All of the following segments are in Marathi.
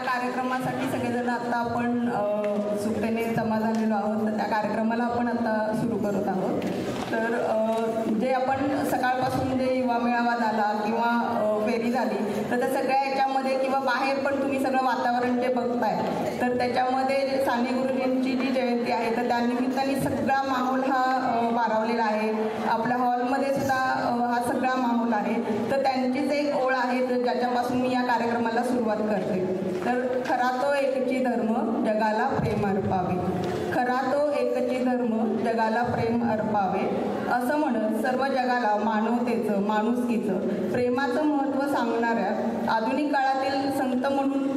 कार्यक्रमासाठी सगळेजण आता आपण सुट्टेने जमा झालेलो आहोत. तर त्या कार्यक्रमाला आपण आता सुरू करत आहोत. तर जे आपण सकाळपासून जे युवा मेळावा झाला किंवा फेरी झाली तर त्या सगळ्या याच्यामध्ये किंवा बाहेर पण तुम्ही सगळं वातावरण जे बघताय तर त्याच्यामध्ये साने गुरुजींची जी जयंती आहे तर त्यानिमित्ताने सगळा माहोल हा भारावलेला आहे. आपल्या हॉलमध्ये सुद्धा हा सगळा माहोल आहे. तर त्यांचीच एक ओळ आहे ज्याच्यापासून मी या कार्यक्रमाला सुरुवात करते. तर खरा तो एकची धर्म जगाला प्रेम अर्पावे, खरा तो एकची धर्म जगाला प्रेम अर्पावे असं म्हणत सर्व जगाला मानवतेचं माणुसकीचं प्रेमाचं महत्त्व सांगणाऱ्या आधुनिक काळातील संत म्हणून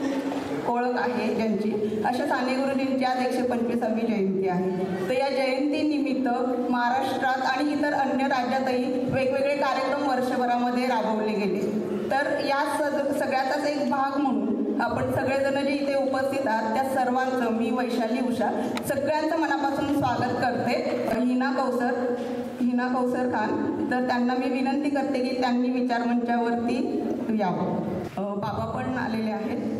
ओळख आहे ज्यांची अशा साने गुरुजींची आज 125वी जयंती आहे. तर या जयंतीनिमित्त महाराष्ट्रात आणि इतर अन्य राज्यातही वेगवेगळे कार्यक्रम वर्षभरामध्ये राबवले गेले. तर या सगळ्याचाच एक भाग म्हणून आपण सगळेजण जे इथे उपस्थित आहात त्या सर्वांचं मी वैशाली उषा सगळ्यांचं मनापासून स्वागत करते. हिना कौसर खान, तर त्यांना मी विनंती करते की त्यांनी विचारमंचावरती यावं. बाबा पण आलेले आहेत.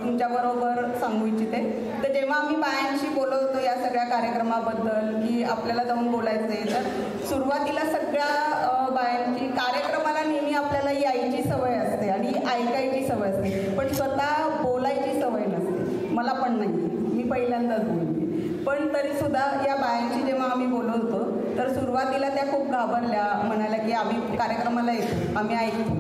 तुमच्याबरोबर सांगू इच्छिते. तर जेव्हा आम्ही बायांशी बोलत होतो या सगळ्या कार्यक्रमाबद्दल की आपल्याला जाऊन बोलायचं आहे तर सुरुवातीला सगळ्या बायांची कार्यक्रमाला नेहमी आपल्याला यायची सवय असते आणि ऐकायची सवय असते पण स्वतः बोलायची सवय नसते. मला पण नाही, मी पहिल्यांदाच बोलते. पण तरीसुद्धा या बायांशी जेव्हा आम्ही बोलत होतो तर सुरुवातीला त्या खूप घाबरल्या, म्हणाल्या की आम्ही कार्यक्रमाला येतो, आम्ही ऐकतो,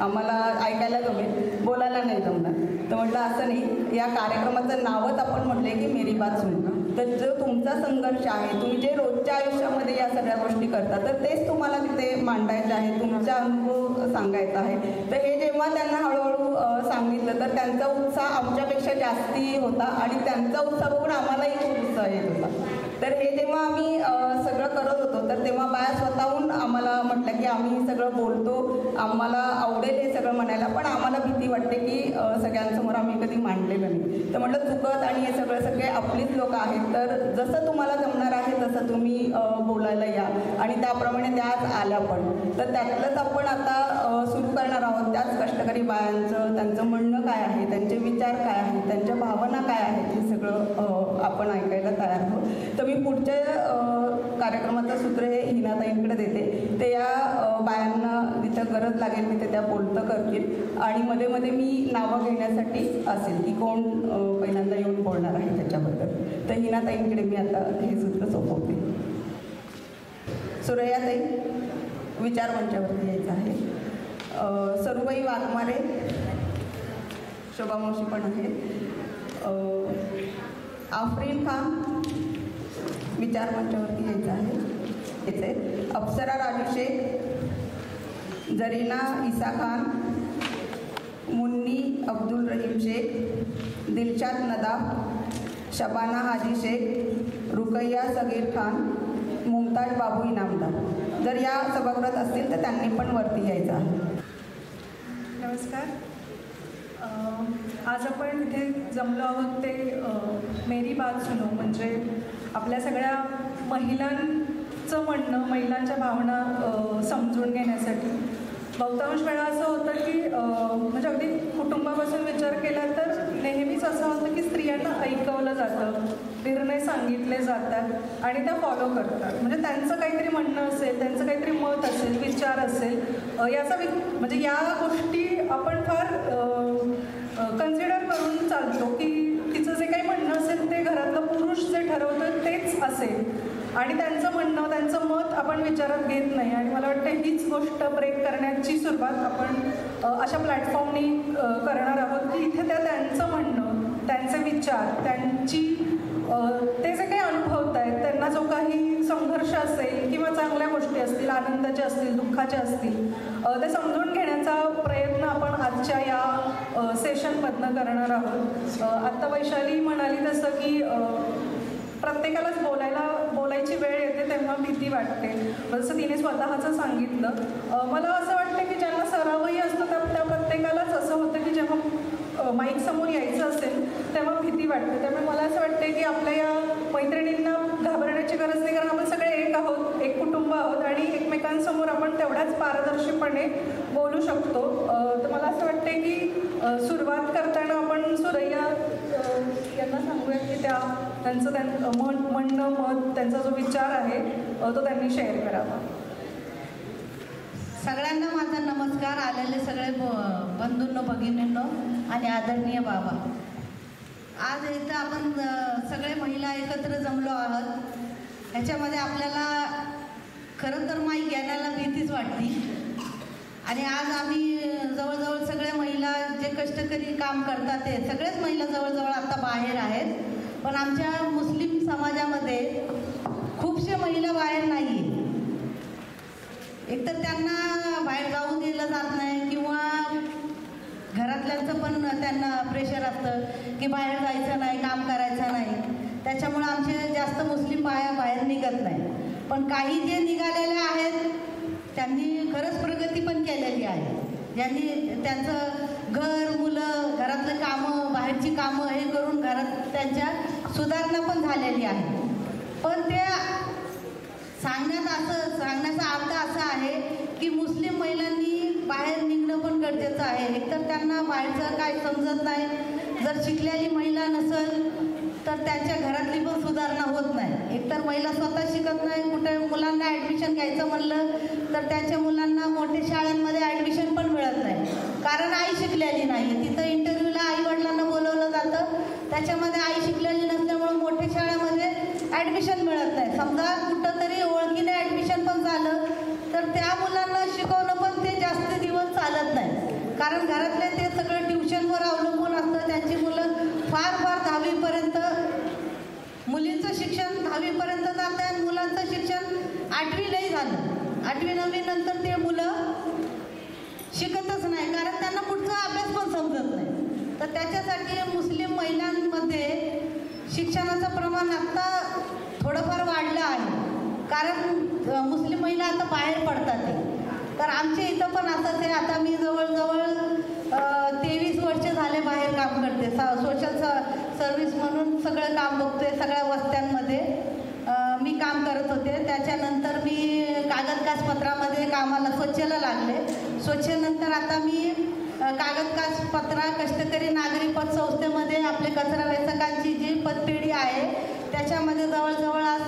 आम्हाला ऐकायला जमेल, बोलायला नाही जमणार. तर म्हटलं असं नाही, या कार्यक्रमाचं नावच आपण म्हटले की मेरी बात सुनना. तर जो तुमचा संघर्ष आहे, तुम्ही जे रोजच्या आयुष्यामध्ये या सगळ्या गोष्टी करता तर तेच तुम्हाला तिथे मांडायचं आहे, तुमचा अनुभव सांगायचा आहे. तर हे जेव्हा त्यांना हळूहळू सांगितलं तर त्यांचा उत्साह आमच्यापेक्षा जास्ती होता आणि त्यांचा उत्साह बघून आम्हालाही खूप उत्साह येत होता. तर हे जेव्हा आम्ही सगळं करत होतो तर तेव्हा बाया स्वतःहून आम्हाला म्हटलं की आम्ही सगळं बोलतो, आम्हाला आवडेल हे सगळं म्हणायला, पण आम्हाला भीती वाटते की सगळ्यांसमोर आम्ही कधी मांडलेलं नाही. तर म्हटलं चुकत आणि हे सगळे आपलीच लोक आहेत, तर जसं तुम्हाला जमणार आहे तसं तुम्ही बोलायला या. आणि त्याप्रमाणे त्या आज आल्या पण. तर त्यातलंच आपण आता सुरू करणार आहोत त्याच कष्टकरी बायांचं, त्यांचं म्हणणं काय आहे, त्यांचे विचार काय आहेत, त्यांच्या भावना काय आहेत, हे सगळं आपण ऐकायला तयार आहोत. तर मी पुढच्या कार्यक्रमाचं सूत्र हे हिनाताईंकडे देते. ते या बायांना जिथं गरज लागेल तिथे त्या बोलतं करतील आणि मध्ये मध्ये मी नावं घेण्यासाठी असेल की कोण पहिल्यांदा येऊन बोलणार आहे त्याच्याबद्दल. तर हिनाताईंकडे मी आता हे सूत्र सोपवते. सुरैयाताई विचार मंचावरती यायचं आहे. सरुबाई वाघमारे, शोभा मावशी पण आहे. आफरीन खान विचार मंचावरती यायचं आहे. येते अप्सरा राजू शेख, जरीना इसा खान, मुन्नी अब्दुल रहीम शेख, दिलशाद नदाफ, शबाना हाजी शेख, रुकैया सगीर खान, मुमताज बाबू इनामदार. जर या सभागृहात असतील तर त्यांनी पण वरती यायचं आहे. नमस्कार. आज आपण इथे जमलो आहोत ते मेरी बात सुनो म्हणजे आपल्या सगळ्या महिलांचं म्हणणं, महिलांच्या भावना समजून घेण्यासाठी. बहुतांश वेळा असं होतं की म्हणजे अगदी कुटुंबापासून विचार केला तर नेहमीच असं होतं की स्त्रियांना ऐकवलं जातं, निर्णय सांगितले जातात आणि त्या फॉलो करतात. म्हणजे त्यांचं काहीतरी म्हणणं असेल, त्यांचं काहीतरी मत असेल, विचार असेल, याचा म्हणजे या गोष्टी आपण फार कन्सिडर करून चालतो की तिचं जे काही म्हणणं असेल ते घरातलं पुरुष जे ठरवतं तेच असेल आणि त्यांचं म्हणणं, त्यांचं मत आपण विचारात घेत नाही. आणि मला वाटतं हीच गोष्ट ब्रेक करण्याची सुरुवात आपण अशा प्लॅटफॉर्मनी करणार आहोत की इथे त्यांचं म्हणणं, त्यांचे विचार, त्यांची ते जे काही अनुभवत आहेत, त्यांना जो काही संघर्ष असेल किंवा चांगल्या गोष्टी असतील, आनंदाच्या असतील, दुःखाच्या असतील, ते समजून घेण्याचा प्रयत्न आपण आजच्या या सेशनमधनं करणार आहोत. आत्ता वैशाली म्हणाली तसं की प्रत्येकालाच बोलायची वेळ येते तेव्हा भीती वाटते, जसं तिने स्वतःचं सांगितलं. मला असं वाटतं की ज्यांना सरावही असतो त्या प्रत्येकालाच असं होतं की जेव्हा माईक समोर यायचं असेल तेव्हा भीती वाटते. त्यामुळे मला असं वाटतं की आपल्या या मैत्रिणींना घाबरण्याची गरज नाही, कारण आपण सगळे एक आहोत, एक कुटुंब आहोत आणि एकमेकांसमोर आपण तेवढ्याच पारदर्शीपणे बोलू शकतो. सुरुवात करताना आपण सुरैया यांना सांगूया की त्यांचं म्हणणं मत त्यांचा जो विचार आहे तो त्यांनी शेअर करावा. सगळ्यांना माझा नमस्कार. आलेले सगळे बंधूंनो भगिनींनो आणि आदरणीय बाबा, आज इथं आपण सगळे महिला एकत्र जमलो आहोत. ह्याच्यामध्ये आपल्याला खरं तर माहीत घेण्याला भीतीच वाटते. आणि आज आम्ही जवळजवळ सगळ्या महिला जे कष्टकरी काम करतात ते सगळेच महिला जवळजवळ आता बाहेर आहेत. पण आमच्या मुस्लिम समाजामध्ये खूपशा महिला बाहेर नाही आहेत. एकतर त्यांना बाहेर जाऊ दिलं जात नाही किंवा घरातल्यांचं पण त्यांना प्रेशर असतं की बाहेर जायचं नाही, काम करायचं नाही. त्याच्यामुळं आमचे जास्त मुस्लिम बाया बाहेर निघत नाही. पण काही जे निघालेले आहेत त्यांनी खरंच प्रगती पण केलेली आहे. ज्यांनी त्यांचं घर, मुलं, घरातलं कामं, बाहेरची कामं हे करून घरात त्यांच्या सुधारणा पण झालेली आहे. पण ते सांगण्याचा अर्थ असा आहे की मुस्लिम महिलांनी बाहेर निघणं पण गरजेचं आहे. एकतर त्यांना बाहेरचं काय समजत नाही. जर शिकलेली महिला नसेल तर त्यांच्या घरातली पण सुधारणा होत नाही. एकतर महिला स्वतः शिकत नाही. कुठे मुलांना ॲडमिशन घ्यायचं म्हणलं तर त्यांच्या मुलांना मोठ्या शाळांमध्ये ॲडमिशन पण मिळत नाही, कारण आई शिकलेली नाही. तिथं इंटरव्ह्यूला आईवडिलांना बोलवलं जातं, त्याच्यामध्ये आई शिकलेली नसल्यामुळं मोठ्या शाळेमध्ये ॲडमिशन मिळत नाही. समजा कुठं तरी ओळखीने ॲडमिशन पण झालं तर त्या मुलांना शिकवणं पण ते जास्त दिवस चालत नाही, कारण घरातले ते सगळं ट्युशनवर अवलंबून असतं. त्यांची मुलं फार 10वीपर्यंत, मुलींचं शिक्षण 10वीपर्यंत जातं आणि मुलांचं शिक्षण 8वी झालं. 8वी-9वी नंतर ते मुलं शिकतच नाही, कारण त्यांना पुढचा अभ्यास पण समजत नाही. तर त्याच्यासाठी मुस्लिम महिलांमध्ये शिक्षणाचं प्रमाण आत्ता थोडंफार वाढलं आहे, कारण मुस्लिम महिला आता बाहेर पडतात. तर आमच्या इथं पण असंच आहे. आता मी जवळजवळ 23 वर्ष झाले बाहेर काम करते. सोशल सर्व्हिस म्हणून सगळं काम बघतोय. सगळ्या वस्त्यांमध्ये मी काम करत होते. त्याच्यानंतर मी कागदकाजपत्रामध्ये कामाला स्वच्छला लागले. स्वच्छनंतर आता मी कागदकाजपत्रा कष्टकरी नागरी पतसंस्थेमध्ये आपले कचरा वेचकांची जी पतपेढी आहे त्याच्यामध्ये जवळजवळ आज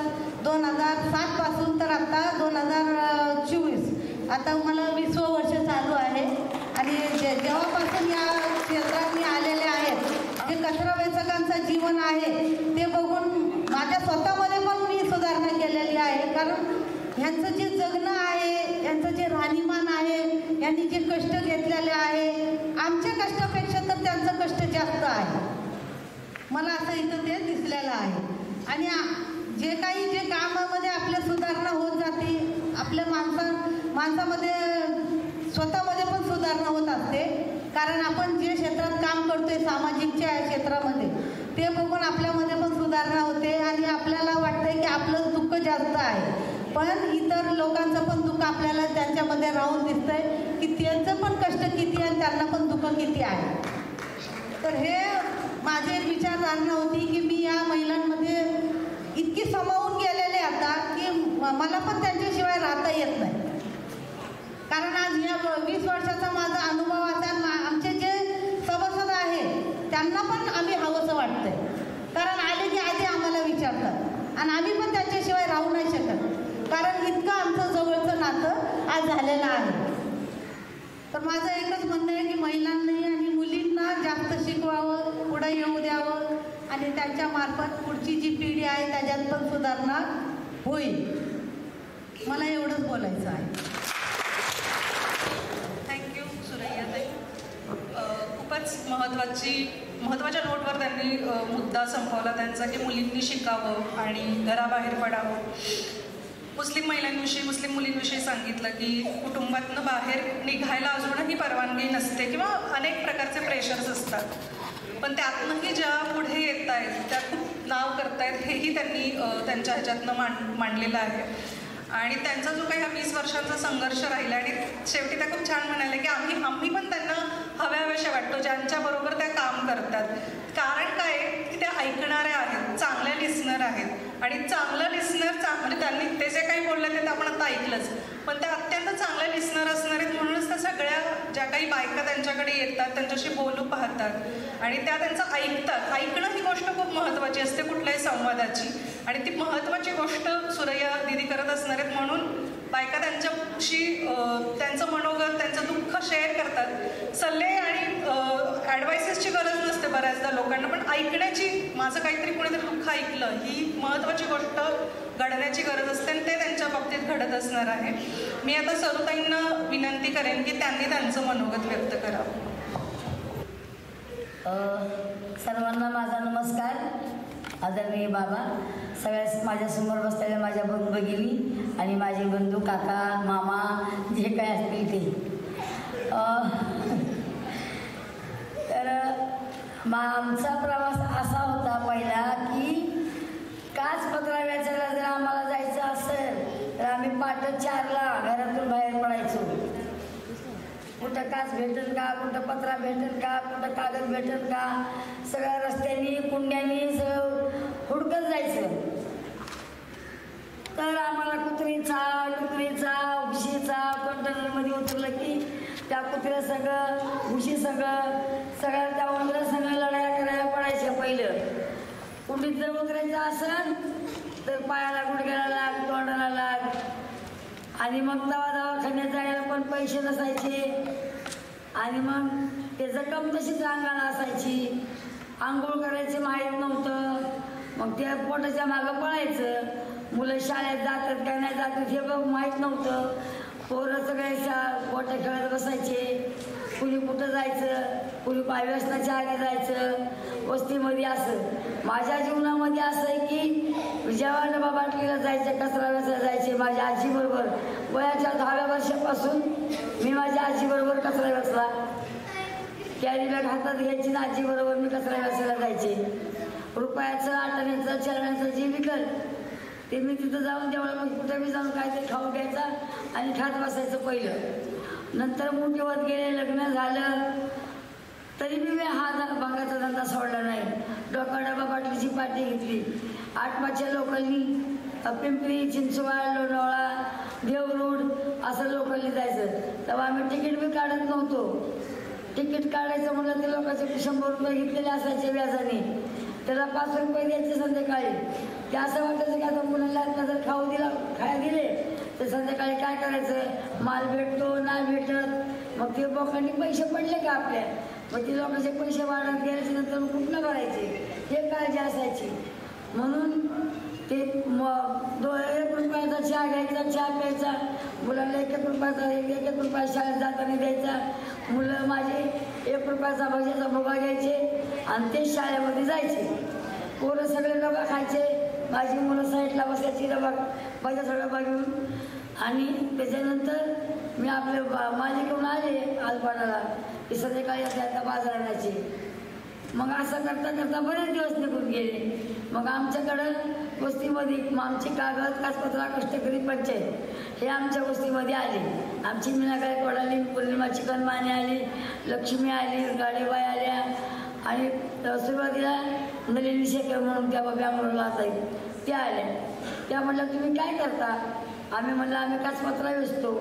2007 पासून तर आता 2024 आता मला 20वं वर्ष चालू आहे. आणि जेव्हापासून या क्षेत्रात मी आलेले आहेत, जे कचरा वेचकांचं जीवन आहे ते बघून माझ्या स्वतःमध्ये पण मी सुधारणा केलेली आहे. कारण ह्यांचं जे जगणं आहे, यांचं जे राहणीमान आहे, यांनी जे कष्ट घेतलेले आहे, आमच्या कष्टापेक्षा तर त्यांचं कष्ट जास्त आहे. मला असं इथं ते दिसलेलं आहे. आणि जे कामामध्ये आपल्या सुधारणा होत जाते, आपल्या माणसामध्ये स्वतःमध्ये पण सुधारणा होत असते. कारण आपण जे क्षेत्रात काम करतोय सामाजिकच्या क्षेत्रामध्ये ते बघून आपल्यामध्ये पण सुधारणा होते. आणि आपल्याला वाटतंय की आपलं दुःख जास्त आहे, पण इतर लोकांचं पण दुःख आपल्याला त्यांच्यामध्ये राहून दिसतंय की त्यांचं पण कष्ट किती आहे, त्यांना पण दुःख किती आहे. तर हे माझी एक विचारधारणा होती की मी या महिलांमध्ये इतकी सामावून गेलेले आता की मला पण त्यांच्याशिवाय राहता येत नाही. कारण आज या 20 वर्षाचा माझा अनुभव असा, आमचे जे सभासद आहे त्यांना पण आम्ही हवंसं वाटतंय. कारण आले की आधी आम्हाला विचारतात आणि आम्ही पण त्यांच्याशिवाय राहू नाही शकत, कारण इतकं आमचं जवळचं नातं आज झालेलं आहे. तर माझं एकच म्हणणं आहे की महिलांनी आणि मुलींना जास्त शिकवावं, पुढे येऊ द्यावं आणि त्यांच्या मार्फत पुढची जी पिढी आहे त्याच्यात पण सुधारणा होईल. मला एवढंच बोलायचं आहे. थँक्यू सुरैयाताई. खूपच महत्त्वाच्या नोटवर त्यांनी मुद्दा संपवला त्यांचा की मुलींनी शिकावं आणि घराबाहेर पडावं. मुस्लिम महिलांविषयी, मुस्लिम मुलींविषयी सांगितलं की कुटुंबातनं बाहेर निघायला अजूनही परवानगी नसते किंवा अनेक प्रकारचे प्रेशर्स असतात, पण त्यातनंही ज्या पुढे येत आहेत त्या खूप नाव करतायत हेही त्यांनी त्यांच्या ह्याच्यातनं मांडलेलं आहे. आणि त्यांचा जो काही हा 20 वर्षांचा संघर्ष राहिला आणि शेवटी त्या खूप छान म्हणाले की आम्ही पण त्यांना हव्याशा वाटतो ज्यांच्याबरोबर त्या काम करतात. कारण काय की त्या ऐकणाऱ्या आहेत, चांगल्या लिस्नर आहेत आणि चांगलं लिस्नर म्हणजे त्यांनी ते जे काही बोलले ते आपण आता ऐकलंच, पण त्या अत्यंत चांगले लिस्नर असणार आहेत. म्हणूनच त्या सगळ्या ज्या काही बायका त्यांच्याकडे येतात त्यांच्याशी बोलू पाहतात आणि त्या त्यांचं ऐकतात. ऐकणं ही गोष्ट खूप महत्त्वाची असते कुठल्याही संवादाची, आणि ती महत्त्वाची गोष्ट सुरैया दिदी करत असणार आहेत. म्हणून बायका त्यांच्याशी त्यांचं मनोगत त्यांचं दुःख शेअर करतात. सल्ले आणि ॲडवायसेसची गरज नसते बऱ्याचदा लोकांना, पण ऐकण्याची, माझं काहीतरी कोणीतरी दुःख ऐकलं ही महत्त्वाची गोष्ट घडण्याची गरज असते आणि ते त्यांच्या बाबतीत घडत असणार आहे. मी आता सरुताईंना विनंती करेन की त्यांनी त्यांचं मनोगत व्यक्त करावं. सर्वांना माझा नमस्कार. आदरणीय बाबा, सगळ्या माझ्यासमोर बसलेल्या माझ्या बंधू भगिनी आणि माझे बंधू, काका, मामा जे काय असतील ते. तर आमचा प्रवास असा होता पहिला की काच पत्राव्याच्याला जर आम्हाला जायचं असेल तर आम्ही पहाटे 4ला घरातून बाहेर पडायचो. कुठं काच भेटेल का, कुठं पत्रा भेटेल का, कुठं कागद भेटेल का, सगळ्या रस्त्यांनी कुंड्यांनी सगळं हुडकत जायचं. तर आम्हाला कुत्रीचा, डुकरीचा, उशीचा कंटेनरमध्ये उतरलं की त्या कुत्र्या सगळं, उशी सगळ्या त्या उंदरा सगळं लढाया करायला पडायच्या. पहिलं कुठीत जर उतरायचं असेल तर पायाला, गुडघ्याला लाग, तोंडाला लाग. आणि मग दवाखान्यात जायला पण पैसे नसायचे आणि मग ते जखम तशीच अंगाला असायची. आंघोळ करायचं माहीत नव्हतं, मग त्या पोटाच्या मागं पळायचं. मुलं शाळेत जातात काय नाही जातात हे बघ माहीत नव्हतं. पोरं सगळे पोट्या खेळत बसायचे. कुणी कुठं जायचं, कुणी व्यसनाच्या आधी जायचं, वस्तीमध्ये. असं माझ्या जीवनामध्ये असं आहे की जेव्हा डबा बाटलीला जायचे, कचरा वेचला जायचे माझ्या आजीबरोबर. वयाच्या 10व्या वर्षापासून मी माझ्या आजीबरोबर कचरा वेचला. कॅरी बॅग हातात घ्यायची ना आजीबरोबर मी कचरा वेचायला जायचे. रुपयाचं, आटण्याचं, चरण्याचं जे विकल ते मी तिथं जाऊन तेवढं मग कुठं बी जाऊन काहीतरी खाऊ घ्यायचा आणि खात बसायचं पहिलं. नंतर मोठी होत गेले, लग्न झालं तरी मी हा भांगाचा धंदा सोडला नाही. डोका डबा बाटलीची पाटी घेतली. 8-5च्या लोकांनी पिंपरी, चिंचवड, लोणावळा, देवरूड असं लोकांनी जायचं. तेव्हा आम्ही तिकीट बी काढत नव्हतो. तिकीट काढायचं म्हटलं ते लोकांचे 100 रुपये घेतलेले असायचे व्याजाने. त्याला 5 रुपये द्यायचे संध्याकाळी. ते असं वाटायचं की आता मुलांना जर खायला दिले तर संध्याकाळी काय करायचं, माल भेटतो नाही भेटत. मग ते लोकांनी पैसे पडले का आपल्या, मग ते लोकांचे पैसे वाढत गेल्याच्या नंतर मग कुठनं करायचे हे काळजी असायची. म्हणून ते 1 रुपयाचा चहा घ्यायचा, चहा प्यायचा. मुलांना 1 रुपयाचा 1 रुपया शाळेत जाताना द्यायचा. मुलं माझे 1 रुपयाचा भज्याचा भोगा घ्यायचे आणि ते शाळेमध्ये जायचे. पोरं सगळे डबा खायचे. माझी मुलं साईडला बसायची डबा भज्याचा डबा घेऊन. आणि त्याच्यानंतर मी आपले मालिकेहून आले आलपाडाला की संध्याकाळी आता बाजार आणायचे. मग असं करता करता बरेच दिवस निघून गेले. मग आमच्याकडं वस्तीमध्ये आमची कागद, काचपत्रा, कष्टकरी पंचायत हे आमच्या वस्तीमध्ये आले. आमची मीना गायकवाड आली, पौर्णिमा चिकनमाने आली, लक्ष्मी आली, गाडीबाई आल्या आणि सुरुवातीला नलिनी शेखर म्हणून त्या बँगलोरला असायच्या त्या आल्या. त्या म्हटल्या तुम्ही काय करता. आम्ही म्हणलं आम्ही काचपत्रा वेचतो.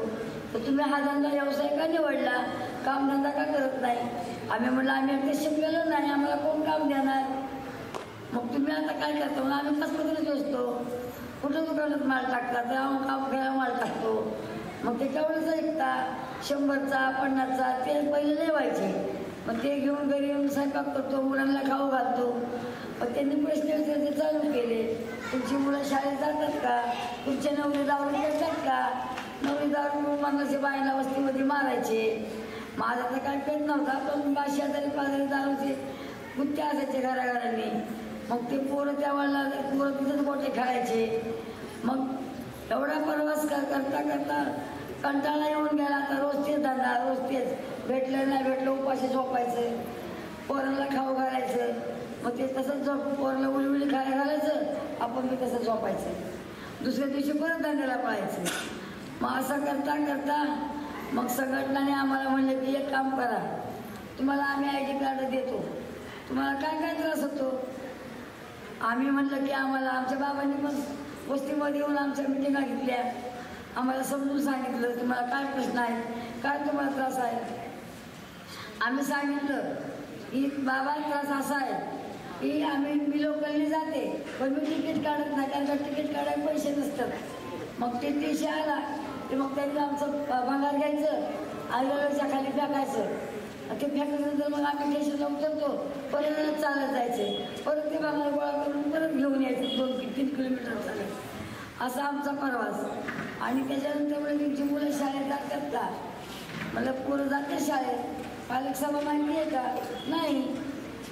तर तुम्ही हा धंदा व्यवसाय का निवडला, कामधंदा का करत नाही. आम्ही म्हणलं आम्ही ते शिकलेलो नाही, आम्हाला कोण काम देणार. मग तुम्ही आता काय करता. म्हणून आम्ही काचपत्राच वेचतो. कुठं दुकानात माल टाकता, तेव्हा काम घ्यायला माल टाकतो. मग ते केवढंच ऐकता, 100चा 50चा ते पहिले लेवायचे. मग ते घेऊन घरी येऊन स्वयंपाक करतो, मुलांना खाऊ घालतो. मग त्यांनी प्रश्न विचारले चालू केले, तुमची मुलं शाळेत जातात का, तुमचे नवरी दारू करतात का. नवरी दारू मागाचे बाईला वस्तीमध्ये मारायचे. माझा तर काय पेट नव्हता, पण शेजारी पाजारी दारूचे गुत्ते असायचे घराघरांनी. मग ते पोरं त्यावेळेला पोरं तिथंच गोटे खेळायचे. मग एवढा प्रवास करता करता कंटाळा येऊन गेला. आता रोज तेच धंदा, रोज तेच. भेटलं नाही भेटलं उपाशी झोपायचं, पोरांना खाऊ घालायचं. मग ते तसंच झोप, पोराला उली खायला घालायचं, आपण बी तसं झोपायचं. दुसऱ्या दिवशी परत धंद्याला पळायचं. मग असं करता करता मग संघटनाने आम्हाला म्हणलं की एक काम करा, तुम्हाला आम्ही ID कार्ड देतो, तुम्हाला काय काय त्रास होतो. आम्ही म्हटलं की आम्हाला आमच्या बाबांनी पण वस्तीमध्ये येऊन आमच्या मिटिंगा घेतल्या, आम्हाला समजून सांगितलं तुम्हाला काय प्रश्न आहे, काय तुम्हाला त्रास आहे. आम्ही सांगितलं की बाबा त्रास असा आहे की मी लोकलने जाते पण मी तिकीट काढत नाही, कारण का तिकीट काढायला पैसे नसतात. मग ते टीसी आला की मग त्यांनी आमचं भंगार घ्यायचं आईवडिलांच्या खाली फेकायचं. ते फेकल्यानंतर मग आम्ही स्टेशनला उतरतो, परत चालत जायचे, परत ते भंगार गोळा करून परत घेऊन यायचं 2-3 किलोमीटर चालत. असा आमचा प्रवास. आणि त्याच्यानंतर म्हणजे तुमची मुलं शाळेत जातात का, मला पोरं जाते शाळेत, पालक सभा माहिती आहे का, नाही.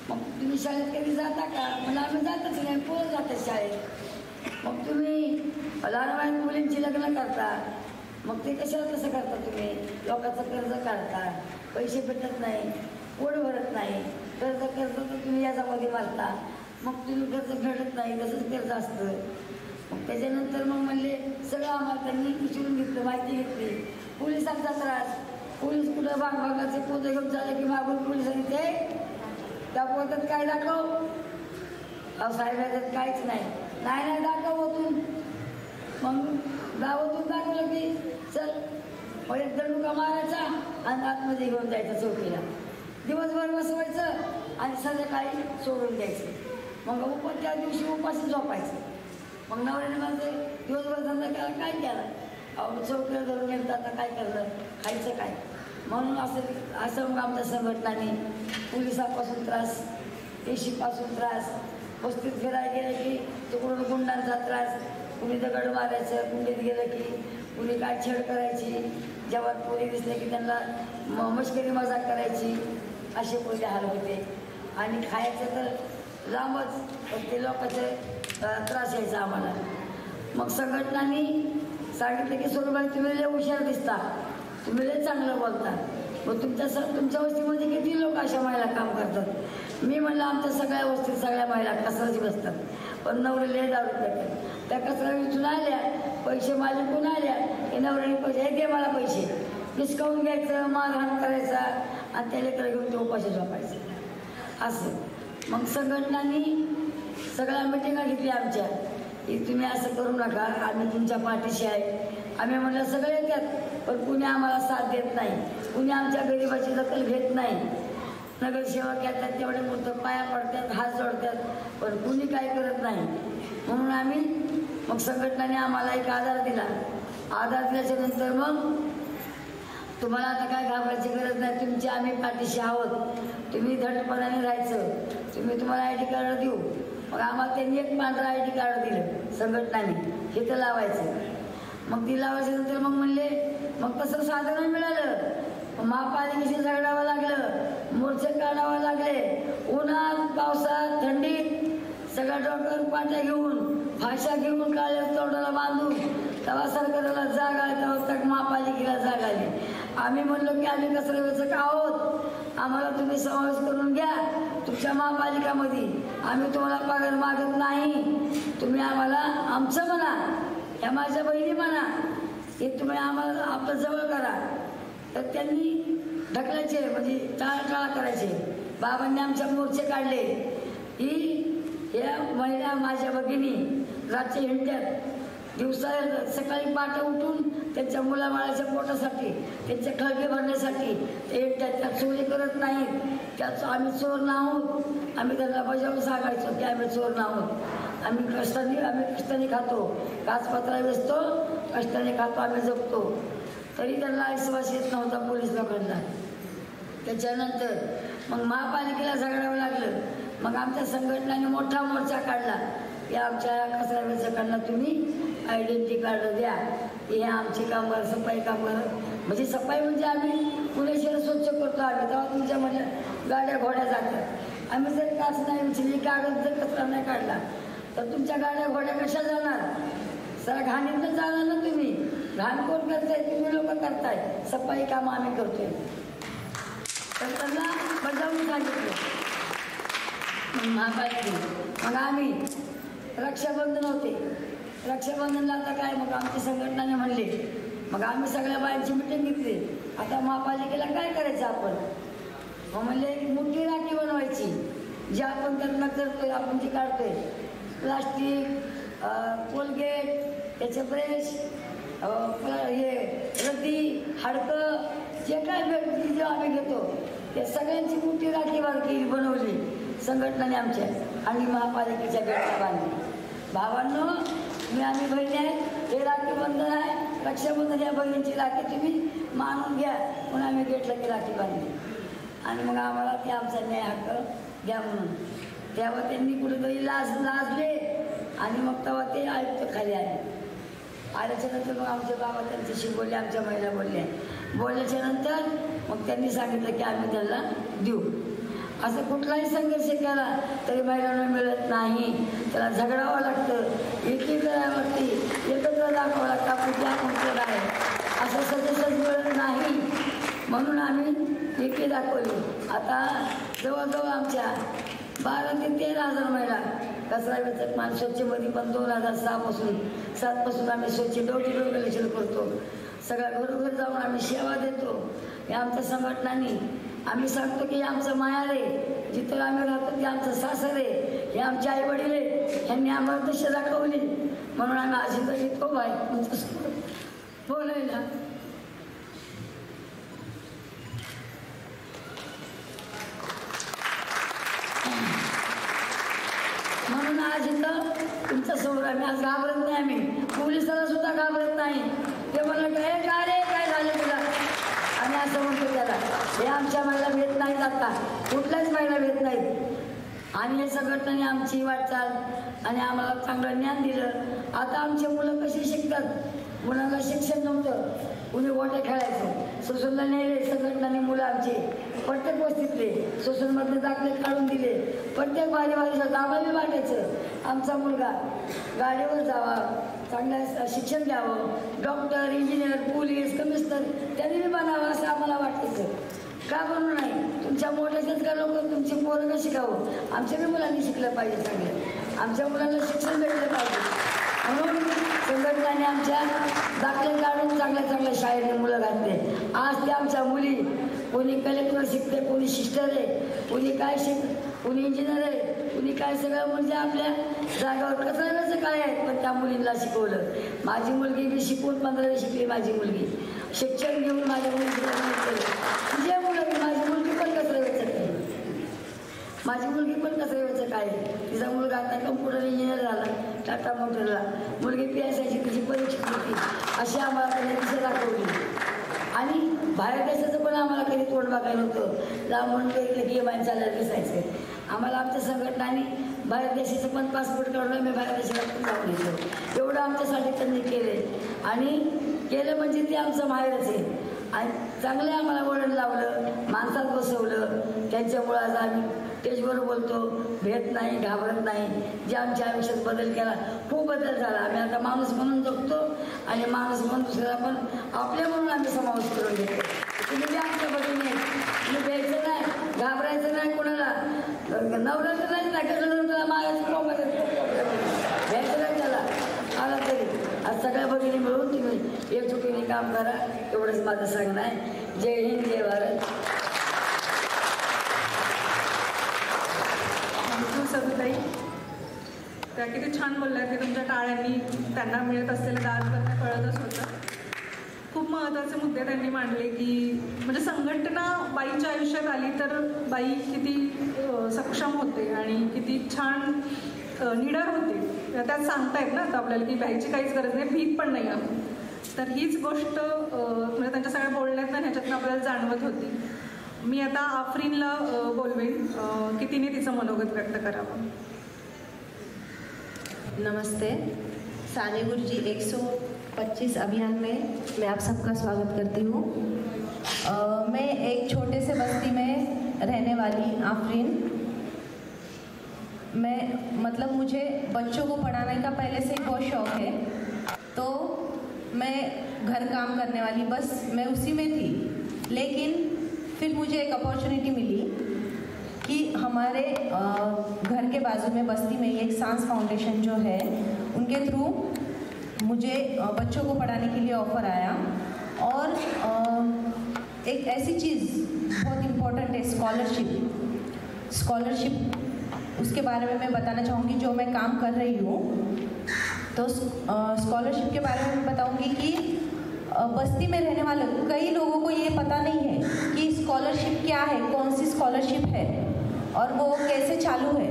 मग तुम्ही शाळेत कधी जाता का, मला आम्ही जातच नाही, पोरं जातात शाळेत. मग तुम्ही लहान वयात मुलींची लग्न करता, मग ते कशाला तसं करता, तुम्ही लोकांचं कर्ज काढता, पैसे भेटत नाही, पोट भरत नाही, कर्ज तर तुम्ही याच्यामध्ये मारता, मग तुम्ही कर्ज फेडत नाही, तसंच कर्ज असतं. मग त्याच्यानंतर मग म्हणले सगळं आम्हाला त्यांनी विचारून घेतलं, माहिती घेतली. पोलिसांचा त्रास, पोलीस कुठं भागाचे पोतं घेऊन झाले की मागून पोलिसांनी ते त्या पोतात काय दाखव, साहेब याच्यात काहीच नाही दाखव होतून. मग गावातून दाखवलं की चल मग एक दंडुका मारायचा आणि आतमध्ये घेऊन जायचं चौकीला, दिवसभर बसवायचं आणि संध्याकाळी सोडून द्यायचं. मग त्या दिवशी उपाशी झोपायचं. मग नवऱ्याने माझे दिवसभर धंदा केला, काय केला, चौकीला धरून येत आता काय करलं, खायचं काय. म्हणून असं मग आमच्या संघटनाने पोलिसांपासून त्रास, एशीपासून त्रास, वस्तीत फिरायला गेलं की तिकडून गुंडांचा त्रास, कुणी दगड मारायचं, कुंडीत गेलं की कुणी काय छेड करायची, जेव्हा पोरी दिसले की त्यांना मस्करी मजाक करायची, असे पहिले हाल होते. आणि खायचं तर लांबच, पण ते लोकांचे त्रास यायचा आम्हाला. मग संघटनांनी सांगितलं की सोनबाई तुम्ही लय हुशार दिसता, तुम्ही लय चांगलं बोलता, मग तुमच्या वस्तीमध्ये किती लोक अशा महिला काम करतात. मी म्हणलं आमच्या सगळ्या वस्तीत सगळ्या महिला कचराची बसतात, पण नवरे लय दारू पेटतात. त्या कचरा विचून आल्या, पैसे मालिकून आल्या की नवऱ्याने पैसे हे दे मला पैसे, डिस्काउंट घ्यायचं, मारहाण करायचा आणि त्या लेकरं घेऊन ते उपाशी झोपायचं असं. मग संघटनांनी सगळ्या मिटिंगा घेतल्या आमच्या की तुम्ही असं करू नका, आम्ही तुमच्या पाठीशी आहे. आम्ही म्हटलं सगळे येतात पण कुणी आम्हाला साथ देत नाही, कुणी आमच्या गरिबाची दखल घेत नाही. नगरसेवक येतात तेवढे मोठं पाया पडतात, हात जोडतात, पण कुणी काय करत नाही. म्हणून आम्ही मग संघटनेने आम्हाला एक आधार दिला. आधार दिल्याच्या नंतर मग तुम्हाला आता काय घाबरायची गरज नाही, तुमची आम्ही पाठीशी आहोत, तुम्ही धडपणाने राहायचं, तुम्हाला ID कार्ड देऊ. मग आम्हाला त्यांनी एक पांढरा ID कार्ड दिलं संघटनाने, हे तर लावायचं. मग ती लावायच्यानंतर मग म्हणले मग तसं साधन मिळालं, महापालिकेशी झगडावं लागलं, मोर्चे काढावं लागले, उन्हात पावसात थंडीत सगळ्या डॉक्टर पाट्या घेऊन फाशा घेऊन काळ्या तोंडाला बांधून तेव्हा सरकारला जाग आली, तेव्हा तक महापालिकेला जाग आली. आम्ही म्हणलो की आम्ही कचरा आहोत, आम्हाला तुम्ही समावेश करून घ्या तुमच्या महापालिकामध्ये, आम्ही तुम्हाला पगार मागत नाही, तुम्ही आम्हाला आमचं म्हणा, या माझ्या बहिणी म्हणा, हे तुम्ही आम्हाला आपलं जवळ करा. तर त्यांनी ढकलायचे, म्हणजे टाळाटाळा करायचे. बाबांनी आमच्या मोर्चे काढले की या महिला माझ्या भगिनी रात्री हिंडत्यात, दिवसा सकाळी पाठ उठून त्यांच्या मुलाबाळाच्या पोटासाठी, त्यांच्या खळगे भरण्यासाठी ते हिंडत्यात, त्या चोरी करत नाहीत. त्याच आम्ही चोर नाहोत, आम्ही त्यांना बजावून सांगायचो की आम्ही चोर नाहोत, आम्ही कष्टाने खातो, काचपत्रा वेचतो, कष्टाने खातो, आम्ही जगतो. तरी त्यांना विश्वास येत नव्हता पोलीस लोकांना. त्याच्यानंतर मग महापालिकेला झगडावं लागलं. मग आमच्या संघटनेने मोठा मोर्चा काढला की आमच्या कचरा वेचकांना तुम्ही आयडेंटिटी कार्ड द्या, हे आमचे कामगार, सफाई कामगार, म्हणजे सफाई म्हणजे आम्ही पुणे शहर स्वच्छ करतो आम्ही, तेव्हा तुमच्या म्हणजे गाड्या घोड्या जातात. आम्ही जर काच नाही उचलली, कागद जर कचरा नाही काढला तर तुमच्या गाड्या घोड्या कशा जाणार, सर घाणीतनं जाणार ना तुम्ही. घाण कोण करताय, तुम्ही लोक करताय, सफाई कामं आम्ही करतोय. तर त्यांना बजावून सांगितलं महापालिके. मग आम्ही रक्षाबंधन होते, रक्षाबंधनला आता काय, मग आमच्या संघटनाने म्हणले, मग आम्ही सगळ्या बायांची मिटिंग घेतली, आता महापालिकेला काय करायचं आपण. मग म्हणले एक मोठी राखी बनवायची, जी आपण त्यांना करतोय, आपण जी काढतोय प्लास्टिक, कोलगेट, त्याचे ब्रश, हे रद्दी, हाडकं, जे काय भेटतील जे आम्ही घेतो ते सगळ्यांची मोठी राखी बारकी बनवली संघटनेने आमच्या आणि महापालिकेच्या गटाला बांधली. भावांनो, मी आम्ही बहिणी आहेत, हे राखी बंधन आहे, रक्षाबंधन या बहिणीची राखी तुम्ही मानून घ्या म्हणून आम्ही गेटला की राखी बांधली. आणि मग आम्हाला ते आमचा न्याय हक्क द्या म्हणून तेव्हा त्यांनी कुठेतरी लाजले आणि मग तेव्हा ते आयुक्त खाली आल्याच्या नंतर मग आमचे बाबा त्यांच्याशी बोलले, आमच्या महिला बोलल्याच्या नंतर मग त्यांनी सांगितलं की आम्ही त्यांना देऊ. असं कुठलाही संघर्ष केला तरी महिलांना मिळत नाही, त्याला झगडावं लागतं, एकी करावं लागते, एकत्र दाखवावं लागतं आपण त्या कोणतं आहे असं सदस्यच मिळत नाही म्हणून आम्ही एकी दाखवली. आता जवळजवळ आमच्या 12 ते 13,000 महिला कचरा वेचक मान स्वच्छमध्ये पण 2006पासून 7पासून आम्ही स्वच्छ डोर टू डोर कलेक्शन करतो. सगळ्या घरोघर जाऊन आम्ही सेवा देतो. हे आमच्या संघटनांनी आम्ही सांगतो की हे आमचं माहेर आहे, जिथं आम्ही राहतो ते आमचं सासर आहे, हे आमचे आई वडील आहे, यांनी आम्हाला दशा दाखवली म्हणून आम्ही अशी तरी तो बाय बोलायला. म्हणून आज इथं तुमच्या समोर आम्ही आज घाबरत नाही, आम्ही पोलिसाला सुद्धा घाबरत नाही. ते म्हणलं काय रे काय झालं तुला आम्ही असं म्हणतो त्याला. हे आमच्या महिला भेट नाहीत, आता कुठल्याच महिला भेट नाहीत. आणि हे संघटनेने आमची वाटचाल आणि आम्हाला चांगलं ज्ञान दिलं. आता आमचे मुलं कशी शिकतात, मुलांना शिक्षण नव्हतं, कुणी गोट्या खेळायचं, सोसूनला नेले संघटनाने मुलं आमचे प्रत्येक वस्तीतले सोसूनमधले दाखले काढून दिले. प्रत्येक बारीचा दाबा बी वाटायचं. आमचा मुलगा गाडीवर जावा, चांगलं शिक्षण घ्यावं, डॉक्टर, इंजिनियर, पोलीस, कमिशनर त्यांनी बी बनावं असं आम्हाला वाटायचं. का बनवू नाही, तुमच्या मोठ्याच्याच का लोक तुमची पोरं का शिकावं, आमच्या बी मुलांनी शिकलं पाहिजे, चांगलं आमच्या मुलांना शिक्षण भेटलं पाहिजे म्हणून संघटनाने आमच्या दाखले काढून चांगल्या शाळेने मुलं घातले. आज ते आमच्या मुली कोणी कलेक्टर शिकते, कोणी सिस्टर आहे, कोणी काय कोणी इंजिनियर आहे, कुणी काय सगळं म्हणजे आपल्या जागावर कचऱ्याचं काय आहे पण त्या मुलींना शिकवलं. माझी मुलगी बी शिकवून 15वी शिकली. माझी मुलगी शिक्षण घेऊन माझ्या मुलीला तुझ्या मुलं माझी मुलगी पण कचरा वेचत आहे, माझी मुलगी पण कचरा वेचत आहे. तिचा मुलगा आता कम्प्युटर इंजिनियर झाला टाटा मोटरला, मुलगी PSIची तिची परीक्षा होती. अशी आम्हाला त्यांनी दिशा दाखवली. आणि बाहेर देशाचं पण आम्हाला कधी तोंड बघायला नव्हतं. लांबून बघितलं की माणसं चालायला दिसायचं. आम्हाला आमच्या संघटनाने बाहेर देशाचं पण पासपोर्ट काढून मी बाहेर देशाला पण जाऊन येतो. एवढं आमच्यासाठी त्यांनी केले आणि केलं म्हणजे ते आमचं माहेरच आहे. आणि चांगलं आम्हाला वळण लावलं, माणसात बसवलं. त्यांच्यामुळं आज आम्ही स्टेजवर बोलतो, भेट नाही, घाबरत नाही. जे आमच्या आयुष्यात बदल केला, खूप बदल झाला. आम्ही आता माणूस म्हणून जगतो आणि माणूस म्हणून दुसऱ्याला पण आपल्या म्हणून आम्ही समावेश करून घेतो. तुम्ही बी आमच्या बघून तुम्ही द्यायचं नाही, घाबरायचं नाही कोणाला. नवऱ्याचं नाही टाकायचं, त्याला मागायचं घ्यायचं नाही त्याला आला तरी. आज सगळ्या भगिनी मिळून तुम्ही एकजुटीने काम करा, एवढंच माझं सांगणं आहे. जय हिंद, जय भारत. सविताई त्या किती छान बोलल्या की तुमच्या टाळ्यांनी त्यांना मिळत असलेलं दान त्यांना कळतच होतं. खूप महत्त्वाचे मुद्दे त्यांनी मांडले की म्हणजे संघटना बाईच्या आयुष्यात आली तर बाई किती सक्षम होते आणि किती छान निडर होते. त्यात सांगतायत ना आता आपल्याला की बाईची काहीच गरज नाही, भीत पण नाही आहे. तर हीच गोष्ट म्हणजे त्यांच्या सगळ्या बोलण्यात ह्याच्यातनं आपल्याला जाणवत होती. मी आता आफरीनला बोलवेन की तिने तिचं मनोगत व्यक्त करावं. नमस्ते. साने गुरुजी 125 अभियान में मैं आप सबका स्वागत करती हूँ. मैं एक छोटे से बस्ती में रहने वाली आफरीन. मैं मतलब मुझे बच्चों को पढ़ाने का पहले से ही बहुत शौक़ है, तो मैं घर काम करने वाली बस मैं उसी में थी. लेकिन फिर मुझे एक अपॉर्चुनिटी मिली कि हमारे घर के बाजू में बस्ती में एक सांस फाउंडेशन जो है उनके थ्रू मुझे बच्चों को पढ़ाने के लिए ऑफ़र आया. और एक ऐसी चीज़ बहुत इम्पोर्टेंट है, स्कॉलरशिप उसके बारे में मैं बताना चाहूँगी जो मैं काम कर रही हूँ। तो स्कॉलरशिप के बारे में बताऊँगी कि बस्ती में रहने वाले कई लोगों को ये पता नहीं है कि स्कॉलरशिप क्या है, कौन सी स्कॉलरशिप है और वो कैसे चालू है।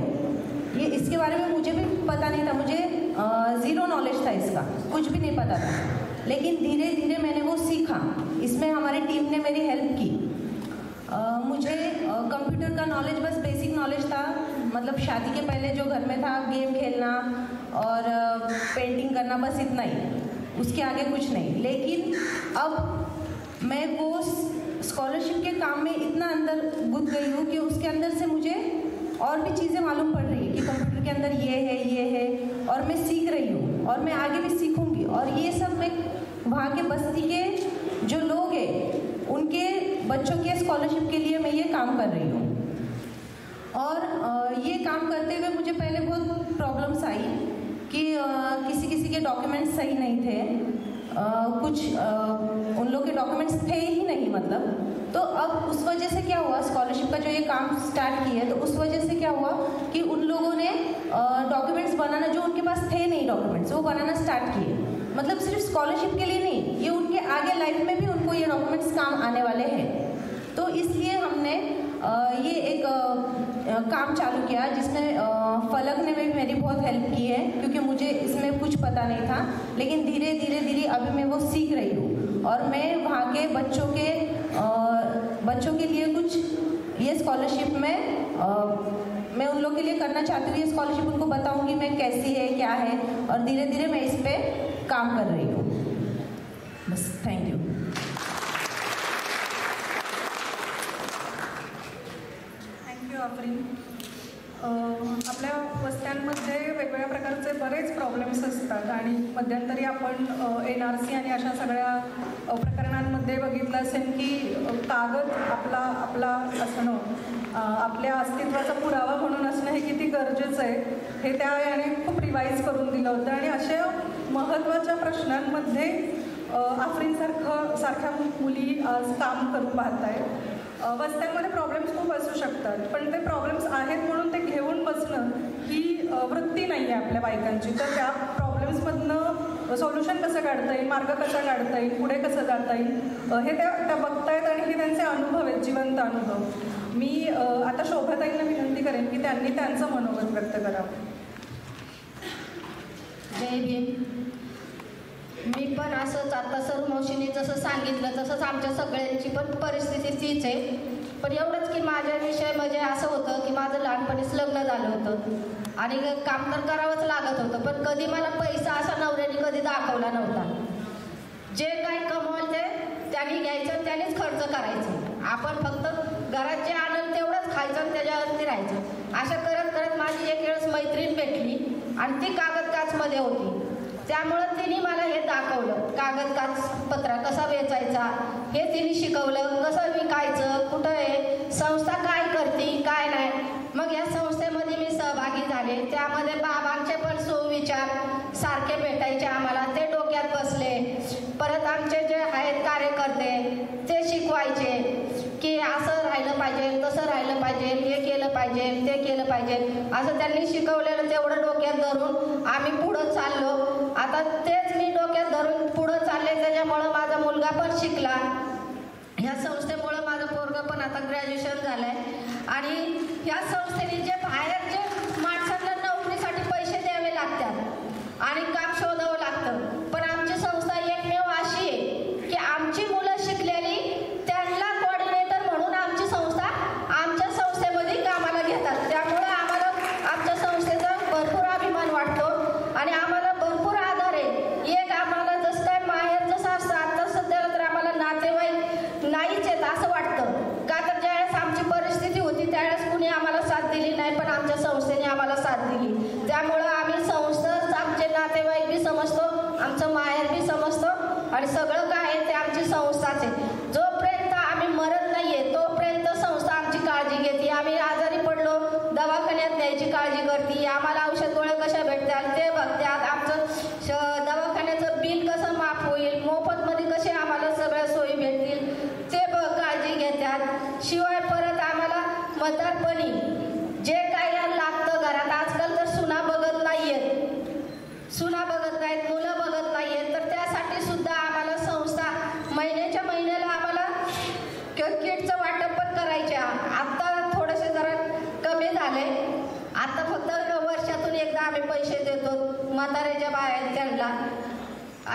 ये इसके बारे में मुझे भी पता नहीं था, मुझे ज़ीरो नॉलेज था, इसका कुछ भी नहीं पता था। लेकिन धीरे धीरे मैंने वो सीखा, इसमें हमारी टीम ने मेरी हेल्प की। मुझे कंप्यूटर का नॉलेज बस बेसिक नॉलेज था, मतलब शादी के पहले जो घर में था गेम खेलना और पेंटिंग करना, बस इतना ही, उसके आगे कुछ नहीं। लेकिन अब मैं वो स्कॉलरशिप के काम में इतना अंदर घुस गई हूँ कि उसके अंदर से मुझे और भी चीज़ें मालूम पड़ रही है कि कंप्यूटर के अंदर ये है और मैं सीख रही हूँ और मैं आगे भी सीखूँगी। और ये सब मैं वहाँ के बस्ती के जो लोग हैं उनके बच्चों के स्कॉलरशिप के लिए मैं ये काम कर रही हूँ। और ये काम करते हुए मुझे पहले बहुत प्रॉब्लम्स आई कि किसी के डॉक्यूमेंट्स सही नहीं थे, कुछ उन लोग के डॉक्यूमेंट्स थे ही नहीं मतलब। तो अब उस वजह से क्या हुआ, स्कॉलरशिप का जो ये काम स्टार्ट किया है तो उस वजह से क्या हुआ कि उन लोगों ने डॉक्यूमेंट्स बनाना, जो उनके पास थे नहीं डॉक्यूमेंट्स, वो बनाना स्टार्ट किए। मतलब सिर्फ स्कॉलरशिप के लिए नहीं, ये उनके आगे लाइफ में भी उनको ये डॉक्यूमेंट्स काम आने वाले हैं। तो इसलिए हमने ये एक काम चालू किया जिसमें फलक ने भी मेरी बहुत हेल्प की है, क्योंकि मुझे इसमें कुछ पता नहीं था। लेकिन धीरे धीरे अभी मैं वो सीख रही हूँ और मैं वहाँ के बच्चों के लिए कुछ ये स्कॉलरशिप में मैं उन लोग के लिए करना चाहती हूँ। ये स्कॉलरशिप उनको बताऊँगी मैं कैसी है, क्या है, और धीरे धीरे मैं इस पर काम कर रही हूँ। बस, थैंक यू। आफरीन, आपल्या वस्त्यांमध्ये वेगवेगळ्या प्रकारचे बरेच प्रॉब्लेम्स असतात आणि मध्यंतरी आपण NRC आणि अशा सगळ्या प्रकरणांमध्ये बघितलं असेल की कागद आपला असणं, आपल्या अस्तित्वाचा पुरावा म्हणून असणं हे किती गरजेचं आहे हे त्या याने खूप रिवाईज करून दिलं होतं। आणि अशा महत्त्वाच्या प्रश्नांमध्ये आफरीनसारख्या मुली आज काम करून पाहत आहेत। वस्त्यांमध्ये प्रॉब्लेम्स खूप असू शकतात, पण ते प्रॉब्लेम्स आहेत म्हणून ते घेऊन बसणं ही वृत्ती नाही आहे आपल्या बायकांची। तर त्या प्रॉब्लेम्समधनं सोल्युशन कसं काढता येईल, मार्ग कसा काढता येईल, पुढे कसं जाता येईल, हे त्या बघतायत आणि हे त्यांचे अनुभव आहेत, जिवंत अनुभव। मी आता शोभाताईंना विनंती करेन की त्यांनी त्यांचं मनोगत व्यक्त करावं। जय भीम। मी पण असंच आता सर मावशीने जसं सांगितलं तसंच आमच्या सगळ्यांची पण परिस्थिती तीच आहे। पण एवढंच की माझ्या विषय म्हणजे असं होतं की माझं लहानपणीच लग्न झालं होतं आणि काम तर करावंच लागत होतं, पण कधी मला पैसा असा नवऱ्याने कधी दाखवला नव्हता। जे काही कमवलं ते त्यांनी घ्यायचं, त्यानेच खर्च करायचं, आपण फक्त घरात जे आणलं तेवढंच खायचं आणि त्याच्यावरती राहायचं। असं करत करत माझी एक वेळेस मैत्रीण भेटली आणि ती कागद काचमध्ये होती, त्यामुळं तिने मला हे दाखवलं, कागद काच पत्रा कसा वेचायचा हे तिने शिकवलं, कसं विकायचं, कुठं आहे संस्था, काय करते काय नाही। मग या संस्थेमध्ये मी सहभागी झाले, त्यामध्ये बाबांचे पण सुविचार सारखे भेटायचे आम्हाला, ते डोक्यात बसले। परत आमचे जे आहेत कार्यकर्ते ते शिकवायचे की असं राहिलं पाहिजे, तसं राहिलं पाहिजे, हे केलं पाहिजे, ते केलं पाहिजे, असं त्यांनी शिकवलेलं तेवढं डोक्यात धरून आम्ही पुढं चाललो। आता तेच मी डोक्यात धरून पुढं चालले, त्याच्यामुळं माझा मुलगा पण शिकला, ह्या संस्थेमुळं माझं पोरगं पण आता ग्रॅज्युएशन झालंय। आणि ह्या संस्थेने जे बाहेर जे माणसांना नोकरीसाठी पैसे द्यावे लागतात आणि काम शोधावं लागतं, पण आमची संस्था एकमेव अशी आहे की आमची मुलं शिकलेली त्यांना कोऑर्डिनेटर म्हणून आमची संस्था आमच्या संस्थेमध्ये कामाला घेतात। त्यामुळे आम्हाला आमच्या संस्थेचा भरपूर अभिमान वाटतो आणि आम्हाला भरपूर आधार आहे। एक आम्हाला जसं काय माहेर जसं असतं आता सध्याला तर आम्हाला नातेवाईक नाहीच आहेत असं वाटतं, का तर ज्यावेळेस आमची परिस्थिती होती त्यावेळेस कुणी आम्हाला साथ दिली नाही, पण आमच्या संस्थेने आम्हाला साथ दिली। त्यामुळं आम्ही संस्थाच आमचे नातेवाईक बी समजतो, आमचं माहेर बी समजतो आणि सगळं काय आहे ते आमची संस्थाच आहे। जोपर्यंत आम्ही मरत नाहीये तोपर्यंत संस्था आमची काळजी घेते। आम्ही आजारी पडलो दवाखान्यात न्यायची काळजी करते, आम्हाला औषध गोळ्या कशा भेटतात ते बघतात, आमचं दवाखान्याचं बिल कसं माफ होईल, मोफतमध्ये कसे आम्हाला सगळ्या सोयी भेटतील ते काळजी घेतात। शिवाय परत आम्हाला म्हातारपणी जे काही लागतं आम्ही पैसे देतो म्हाताऱ्याच्या बाहेर त्यांना.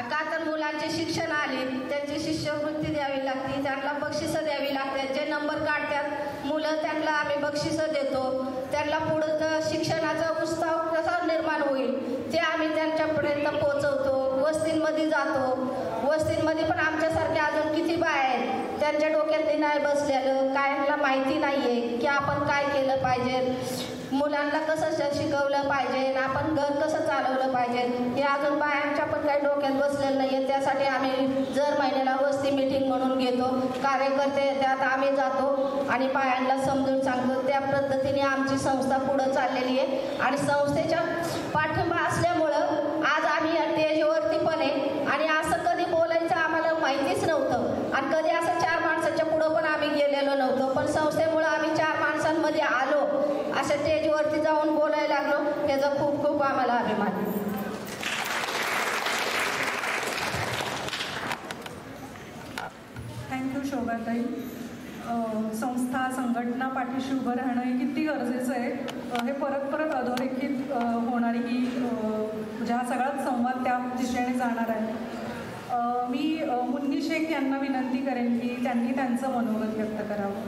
का तर मुलांचे शिक्षण आले, त्यांची शिष्यवृत्ती द्यावी लागते, त्यांना बक्षिसं द्यावी लागतात. जे नंबर काढतात मुलं त्यांना आम्ही बक्षिसं देतो. त्यांना पुढं शिक्षणाचा उत्साह कसा निर्माण होईल ते आम्ही त्यांच्यापर्यंत पोहोचवतो. वस्तींमध्ये जातो. वस्तींमध्ये पण आमच्यासारखे अजून किती बाया आहेत त्यांच्या डोक्यात नाही बसलेलं, कायला माहिती नाही आहे की आपण काय केलं पाहिजे, मुलांना कसं शिकवलं पाहिजे, आपण घर कसं चालवलं पाहिजे हे अजून बायांच्या पण काही डोक्यात बसलेलं नाही आहे. त्यासाठी आम्ही दर महिन्याला वस्ती मीटिंग म्हणून घेतो. कार्यकर्ते त्यात आम्ही जातो आणि बायांना समजून सांगतो. त्या पद्धतीने आमची संस्था पुढं चाललेली आहे आणि संस्थेच्या पाठिंबा असल्यामुळं आज आम्ही या स्टेजवरती पण आहे. आणि असं कधी बोलायचं आम्हाला माहितीच नव्हतं आणि कधी असं 4 माणसाच्या पुढं पण आम्ही गेलेलो नव्हतो. पण संस्थेमुळं आम्ही 4 माणसांमध्ये आलो, अशा स्टेजवरती जाऊन बोलायला लागलो, त्याचा खूप खूप आम्हाला अभिमान आहे. थँक्यू शोभाताई. संस्था संघटना पाठीशी उभं राहणं हे किती गरजेचं आहे हे परत परत अधोरेखित होणारी ही म्हणजे हा सगळाच संवाद त्या दिशेने जाणार आहे. मी मुन्नी शेख यांना विनंती करेन की त्यांनी त्यांचं मनोगत व्यक्त करावं.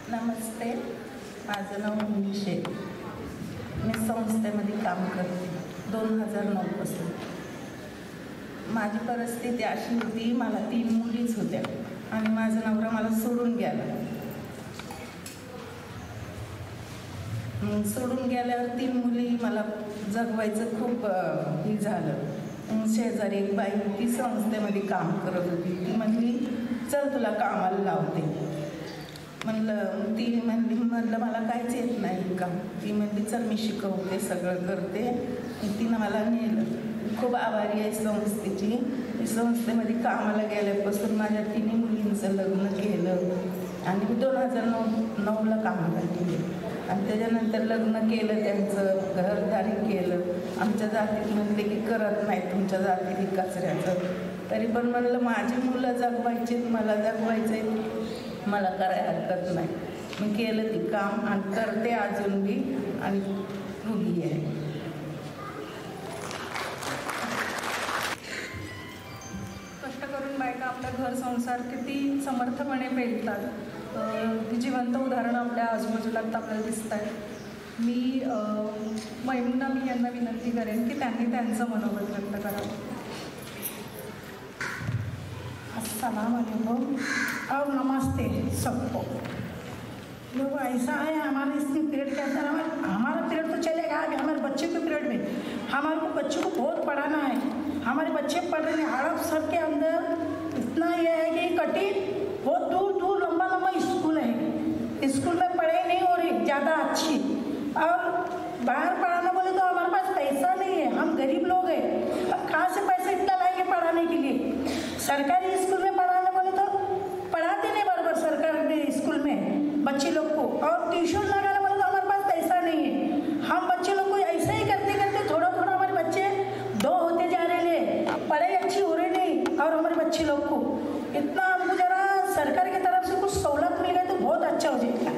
नमस्ते, माझं नाव मुन्नी शेख. मी संस्थेमध्ये काम करते 2009 पासून. माझी परिस्थिती अशी होती, मला 3 मुलीच होत्या आणि माझा नवरा मला सोडून गेला. सोडून गेल्यावर 3 मुली मला जगवायचं खूप हे झालं. शेजारी एक बाई ती संस्थेमध्ये काम करत होती. ती म्हणली चल तुला कामाला लावते. म्हणलं मला काहीच येत नाही काम. ती म्हणली चल मी शिकवते, सगळं करते. तिनं मला नेलं. खूप आभारी आहे संस्थेची. संस्थेमध्ये कामाला गेल्यापासून माझ्या 3 मुलींचं लग्न केलं आणि 2009ला कामाला गेले आणि त्याच्यानंतर लग्न केलं, त्यांचं घरदारी केलं. आमच्या जातीत म्हणले की करत नाही तुमच्या जातीत कचऱ्याचं. तरी पण म्हणलं माझी मुलं जगवायची, मला जगवायचे, मला करायला हरकत नाही. मी केलं ते काम आणि करते अजून बी आणि रुगी आहे. कष्ट करून बायका आपला घर संसार किती समर्थपणे पेलतात ती जिवंत उदाहरणं आपल्या आजूबाजूला आपल्याला दिसत आहेत. मी मैमुना यांना विनंती करेन की त्यांनी त्यांचं मनोगत व्यक्त करावं. अस्सलाम वालेकुम और नमस्ते सबको. लोग ऐसा है हमारे इसमें पीरियड के अंदर हमारा पीरियड तो चलेगा, आगे हमारे बच्चे के पीरियड में हमारे को बच्चों को बहुत पढ़ाना है. हमारे बच्चे पढ़ रहे हैं. हड़प सर के अंदर इतना ये है कि कटिंग बहुत दूर दूर लंबा लंबा स्कूल है. स्कूल में पढ़ाई नहीं हो रही ज़्यादा अच्छी. और बाहर पढ़ाना बोले तो हमारे पास पैसा नहीं है, हम गरीब लोग हैं. अब कहाँ से पैसा इतना लाएंगे पढ़ाने के लिए. सरकारी स्कूल में पढ़ाने बोले तो पढ़ाते नहीं बराबर सरकारी स्कूल में बच्चे लोग को. और ट्यूशन लगाने बोले तो हमारे पास पैसा नहीं है. हम बच्चे लोग को ऐसा ही करते करते थोड़ा थोड़ा हमारे बच्चे 2 होते जा रहे हैं, पढ़ाई अच्छी हो रही नहीं. और हमारे बच्चे लोग को इतना हमको जरा सरकार की तरफ से कुछ सहूलत मिल गई तो बहुत अच्छा हो जाएगा.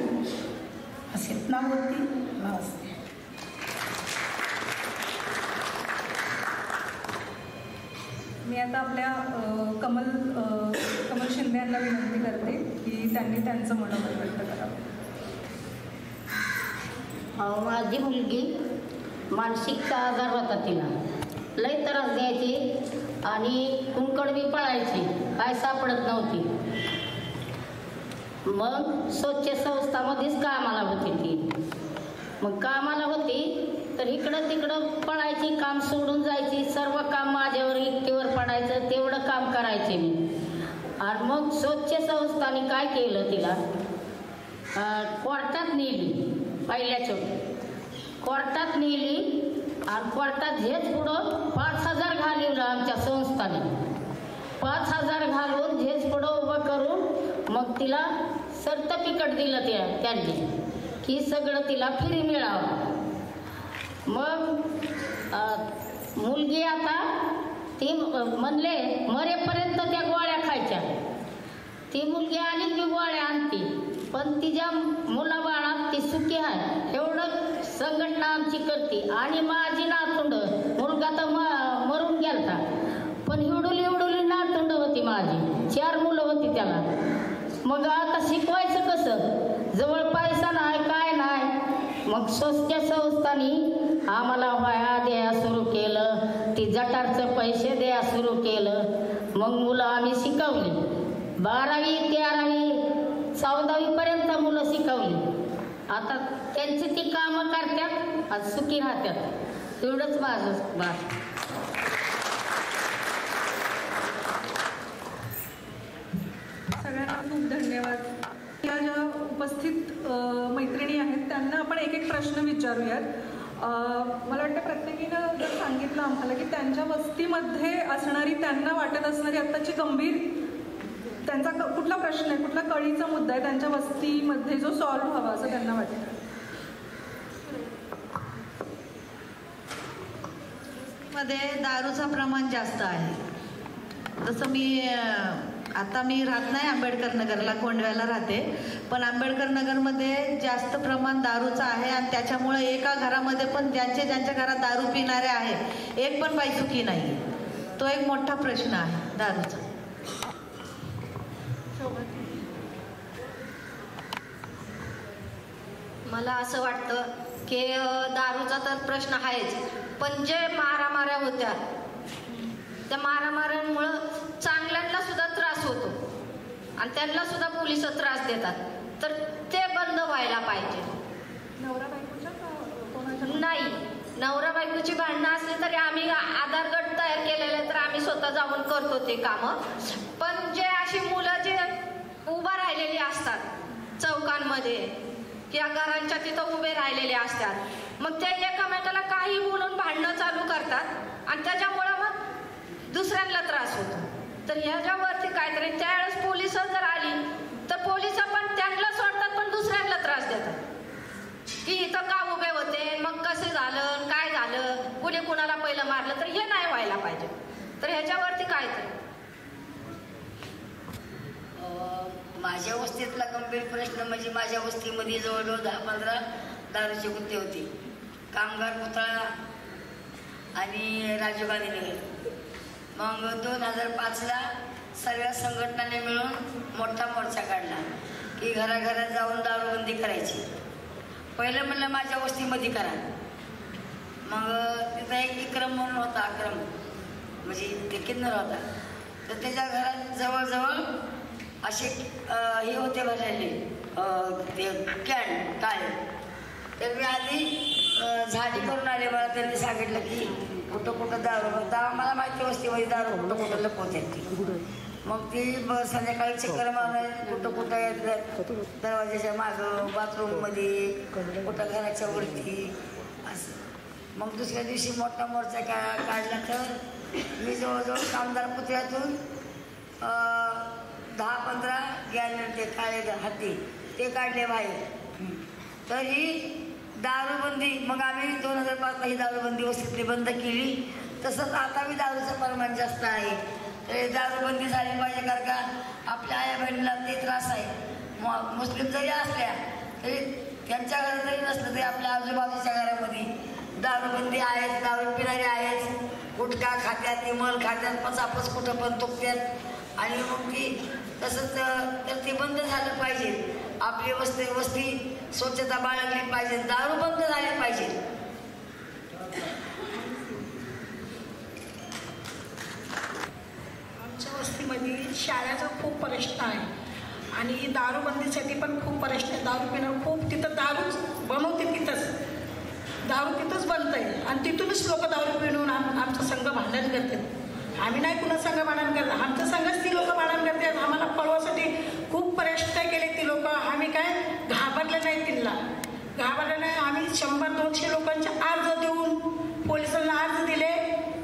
बस इतना बोलती. नमस्ते. मी आता आपल्या कमल शिंदे यांना विनंती करते की त्यांनी त्यांचं मनोगत व्यक्त करावं. माझी मुलगी मानसिकचा आजार होता, तिला लई त्रास द्यायची आणि कुंकड बी पळायची, काय सापडत नव्हती. मग स्वच्छ संस्थामध्येच कामाला होती ती. मग कामाला होती तर इकडं तिकडं पळायची, काम सोडून जायची. सर्व काम माझ्यावर इतकेवर पडायचं, तेवढं काम करायचे मी. आणि मग स्वच्छ संस्थाने काय केलं, तिला कोर्टात नेली. पहिल्याच कोर्टात नेली आणि कोर्टात हेच पुढं 5,000 घालवलं आमच्या संस्थाने. 5,000 घालून झेज पुढं उभं करून मग तिला सर्टिफिकेट दिलं त्यांनी की सगळं तिला फ्री मिळावं. मग मुलगी आता ती म्हणले मरेपर्यंत त्या गोळ्या खायच्या. ती मुलगी आली की गोळ्या आणती, पण तिच्या मुलाबाळात ती सुखी आहे एवढं संघटना आमची करते. आणि माझी नातुंड मुलगा तर मरून गेलता, पण एवढुली नातुंड होती माझी, 4 मुलं होती त्याला. मग आता शिकवायचं कसं, जवळ पैसा नाही काय नाही. मग स्वस्त्य संस्थांनी आम्हाला वह्या द्या सुरू केलं, ती जटारचं पैसे द्या सुरू केलं. मग मुलं आम्ही शिकवली, 12वी 13वी 14वी पर्यंत मुलं शिकवली. आता त्यांची ती कामं करतात, आज सुखी राहतात. एवढंच माझं बात. सगळ्यांना खूप धन्यवाद. या ज्या उपस्थित मैत्रिणी आहेत त्यांना आपण एक एक प्रश्न विचारूयात. मला वाटतं प्रत्येकीनं जर सांगितलं आम्हाला की त्यांच्या वस्तीमध्ये असणारी, त्यांना वाटत असणारी आत्ताची गंभीर, त्यांचा कुठला प्रश्न आहे, कुठला कळीचा मुद्दा आहे त्यांच्या वस्तीमध्ये जो सॉल्व्ह व्हावा असं त्यांना वाटतं. मध्ये दारूचं प्रमाण जास्त आहे. जसं मी राहत नाही आंबेडकर नगरला, कोंडव्याला राहते, पण आंबेडकर नगरमध्ये जास्त प्रमाण दारूचं आहे. आणि त्याच्यामुळे एका घरामध्ये पण ज्यांच्या घरात दारू पिणारे आहे, एक पण बाई सुखी नाही. तो एक मोठा प्रश्न आहे दारूचा. मला असं वाटतं की दारूचा तर प्रश्न आहेच, पण जे मारामाऱ्या होत्या त्या मारामाऱ्यांमुळं चांगल्यांना सुद्धा त्रास होतो आणि त्यांना सुद्धा पोलिस त्रास देतात. तर ते बंद व्हायला पाहिजे. नाही, नवरा बायकोची भांडणं असली तरी आम्ही आधार गट तयार केलेले, तर आम्ही स्वतः जाऊन करतो ते कामं. पण जे अशी मुलं जे उभा राहिलेली असतात चौकांमध्ये किंवा घरांच्या तिथं उभे राहिलेले असतात, मग ते एकामेकाला काही बोलून भांडणं चालू करतात आणि त्याच्यामुळं मग दुसऱ्यांना त्रास होतो. तर ह्याच्यावरती काहीतरी, त्यावेळेस पोलिस जर आली तर पोलिस पण त्यांना सोडतात पण दुसऱ्यांना त्रास देतात की इथं का उभे होते, मग कसं झालं, काय झालं, कुणी कुणाला पहिलं मारलं. तर हे नाही व्हायला पाहिजे. तर ह्याच्यावरती काहीतरी. माझ्या वस्तीतला गंभीर प्रश्न म्हणजे माझ्या वस्तीमध्ये जवळजवळ 10-15 दारूचे गुत्ते होते. कामगार पुतळा आणि राजीव गांधी नगर. मग 2005ला सगळ्या संघटनांनी मिळून मोठा मोर्चा काढला की घराघरात जाऊन दारूबंदी करायची. पहिलं म्हणलं माझ्या वस्तीमध्ये करा. मग तिथं एक विक्रम म्हणून होता, अक्रम म्हणजे ते किन्नर होता, तर त्याच्या घरात जवळजवळ असे हे होते भरलेले ते कॅन काळे. तर मी आधी झाडी करून आले. मला त्यांनी सांगितलं की कुठं दारू, मला माहिती वस्तीमध्ये दारू कुठं लपवतात ती. मग ती संध्याकाळी चक्कर मारून कुठं येतात, दरवाजाच्या मागं, बाथरूममध्ये, कुठं घराच्या वरती असं. मग दुसऱ्या दिवशी मोठा मोर्चा काढला. तर मी जवळजवळ कामदार पुतळ्यातून 10-15 गॅलन ते काळे हाती ते काढले बाहेर. तर ही दारूबंदी, मग आम्ही 2005ला ही दारूबंदी वस्तीतली बंद केली. तसंच आता बी दारूचं प्रमाण जास्त आहे. तर दारूबंदी झाली पाहिजे, कारण का आपल्या आया बहिणीला ते त्रास आहे. मुस्लिम जरी असल्या तरी त्यांच्या घरात जरी नसलं तरी आपल्या आजूबाजूच्या घरामध्ये दारूबंदी आहेत, दारू पिणारे आहेत, गुटखा खात्यात, इमल खात्यात, पचापच कुठं पण तुकत्यात. आणि मग ती तसंच तर ते बंद झालं पाहिजे. आपली वस्ती स्वच्छता बाळगली पाहिजे, दारू बंद झाली पाहिजे. आमच्या वस्तीमध्ये शाळेचा खूप प्रश्न आहे आणि दारूबंदीसाठी पण खूप प्रश्न आहे. दारू पिणं खूप, तिथं दारूच बनवते, दारू तिथंच बनतंय आणि तिथूनच लोक दारू पिणून आमचा संघ भांडण करतात. आम्ही नाही कुणा संघ भांडण करत, आमच्या संघच ती लोक भांडण करतात. आम्हाला पळवासाठी खूप प्रयत्न केले ती लोक. आम्ही काय घाबरले नाही, तिला घाबरले नाही. आम्ही 100-200 लोकांचे अर्ज देऊन, पोलिसांना अर्ज दिले,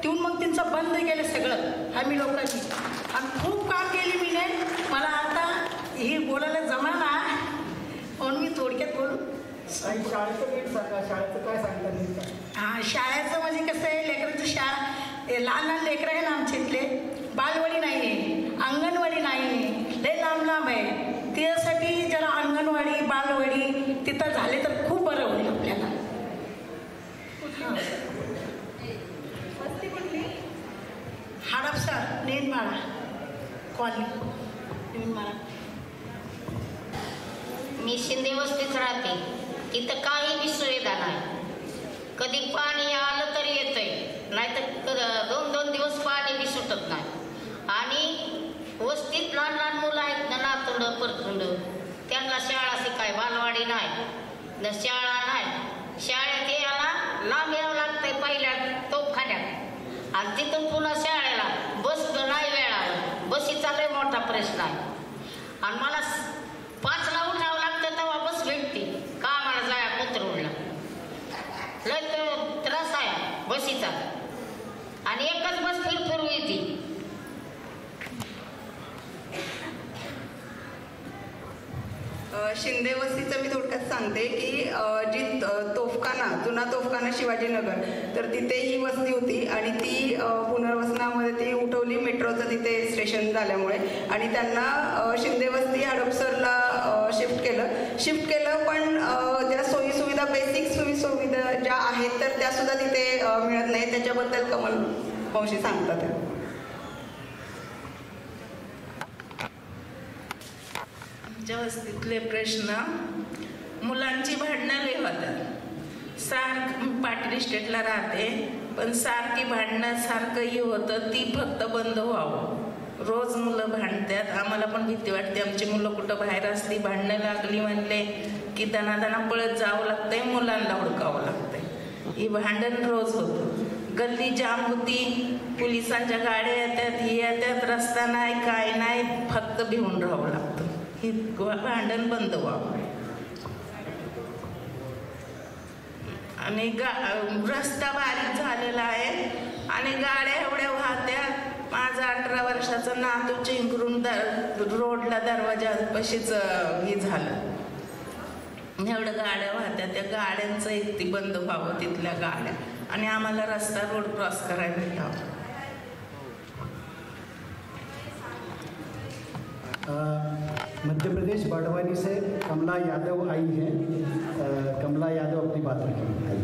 देऊन मग त्यांचं बंद केलं सगळं आम्ही लोकांनी. आम्ही खूप काम केली. मी नाही, मला आता ही बोलायला जमाना म्हणून मी थोडक्यात बोलू. शाळेचं काय सांगता? हां, शाळेचं म्हणजे कसं आहे, लेकरांचं शाळा लहान लेकरं आहे ना आमच्या इथले, बालवाडी नाही आहे, अंगणवाडी नाही आहे, लय लांब आहे. त्यासाठी जरा अंगणवाडी बालवाडी तिथं झाले तर खूप कॉलनी. मी शिंदे वस्तीत राहते. तिथं काही बी सुविधा नाही. कधी पाणी आलं तरी येतंय, नाहीतर 2-2 दिवस पाणी बी सुटत नाही. आणि वस्तीत लहान लहान मुलं आहेत ना, नातुंड परतुंड, त्यांना शाळा शिकाय बालवाडी नाही न शाळा नाही. शाळेत यायला लांब यावं लागतंय पहिल्या तोफखान्यात, आणि तिथून पुन्हा शाळेला बस नाही वेळावर. बसीचा लय मोठा प्रश्न आहे. आणि मला 5ला उठावं लागतं तेव्हा बस भेटते कामाला जाया कोथरूडला. लय त्रास आहे बसीचा. आणि एकच बस फिरू येते. शिंदे वस्तीचं मी थोडक्यात सांगते की जी जुना तोफखाना शिवाजीनगर, तर तिथे ही वस्ती होती आणि ती पुनर्वसनामध्ये ती उठवली मेट्रोचं तिथे स्टेशन झाल्यामुळे, आणि त्यांना शिंदे वस्ती हडपसरला शिफ्ट केलं. पण ज्या सोयीसुविधा, बेसिक सोयीसुविधा ज्या आहेत तर त्या सुद्धा तिथे मिळत नाही. त्याच्याबद्दल कमल मावशी सांगतात. आमच्या वस्तीतले प्रश्न, मुलांची भांडणं लय होतात. पाटील इस्टेटला राहते, पण सारखी भांडणं सारखंही होतं. ती फक्त बंद व्हावं. रोज मुलं भांडतात. आम्हाला पण भीती वाटते. आमची मुलं कुठं बाहेर असली, भांडणं लागली म्हणले की दणादणा पळत जावं लागतंय, मुलांना हुडकावं लागतंय. ही भांडण रोज होतं. गल्ली जाम होती, पोलिसांच्या गाड्या येतात, ही येतात, रस्ता नाही, काय नाही, फक्त भिवून राहावं लागतं. ही भांडण बंद व्हावं. आणि रस्ता बारीक झालेला आहे आणि गाड्या एवढ्या वाहत्यात. माझा 18 वर्षाचा नातू चिंकरून रोडला दरवाजापाशीच हे झालं. एवढं गाड्या वाहत्या, त्या गाड्यांचं एक ती बंद व्हावं तिथल्या गाड्या, आणि आम्हाला रस्ता रोड क्रॉस करायला भेटावं. मध्य प्रदेश बाड़वानी से कमला यादव आई हैं. कमला यादव अपनी बात रखेंगे.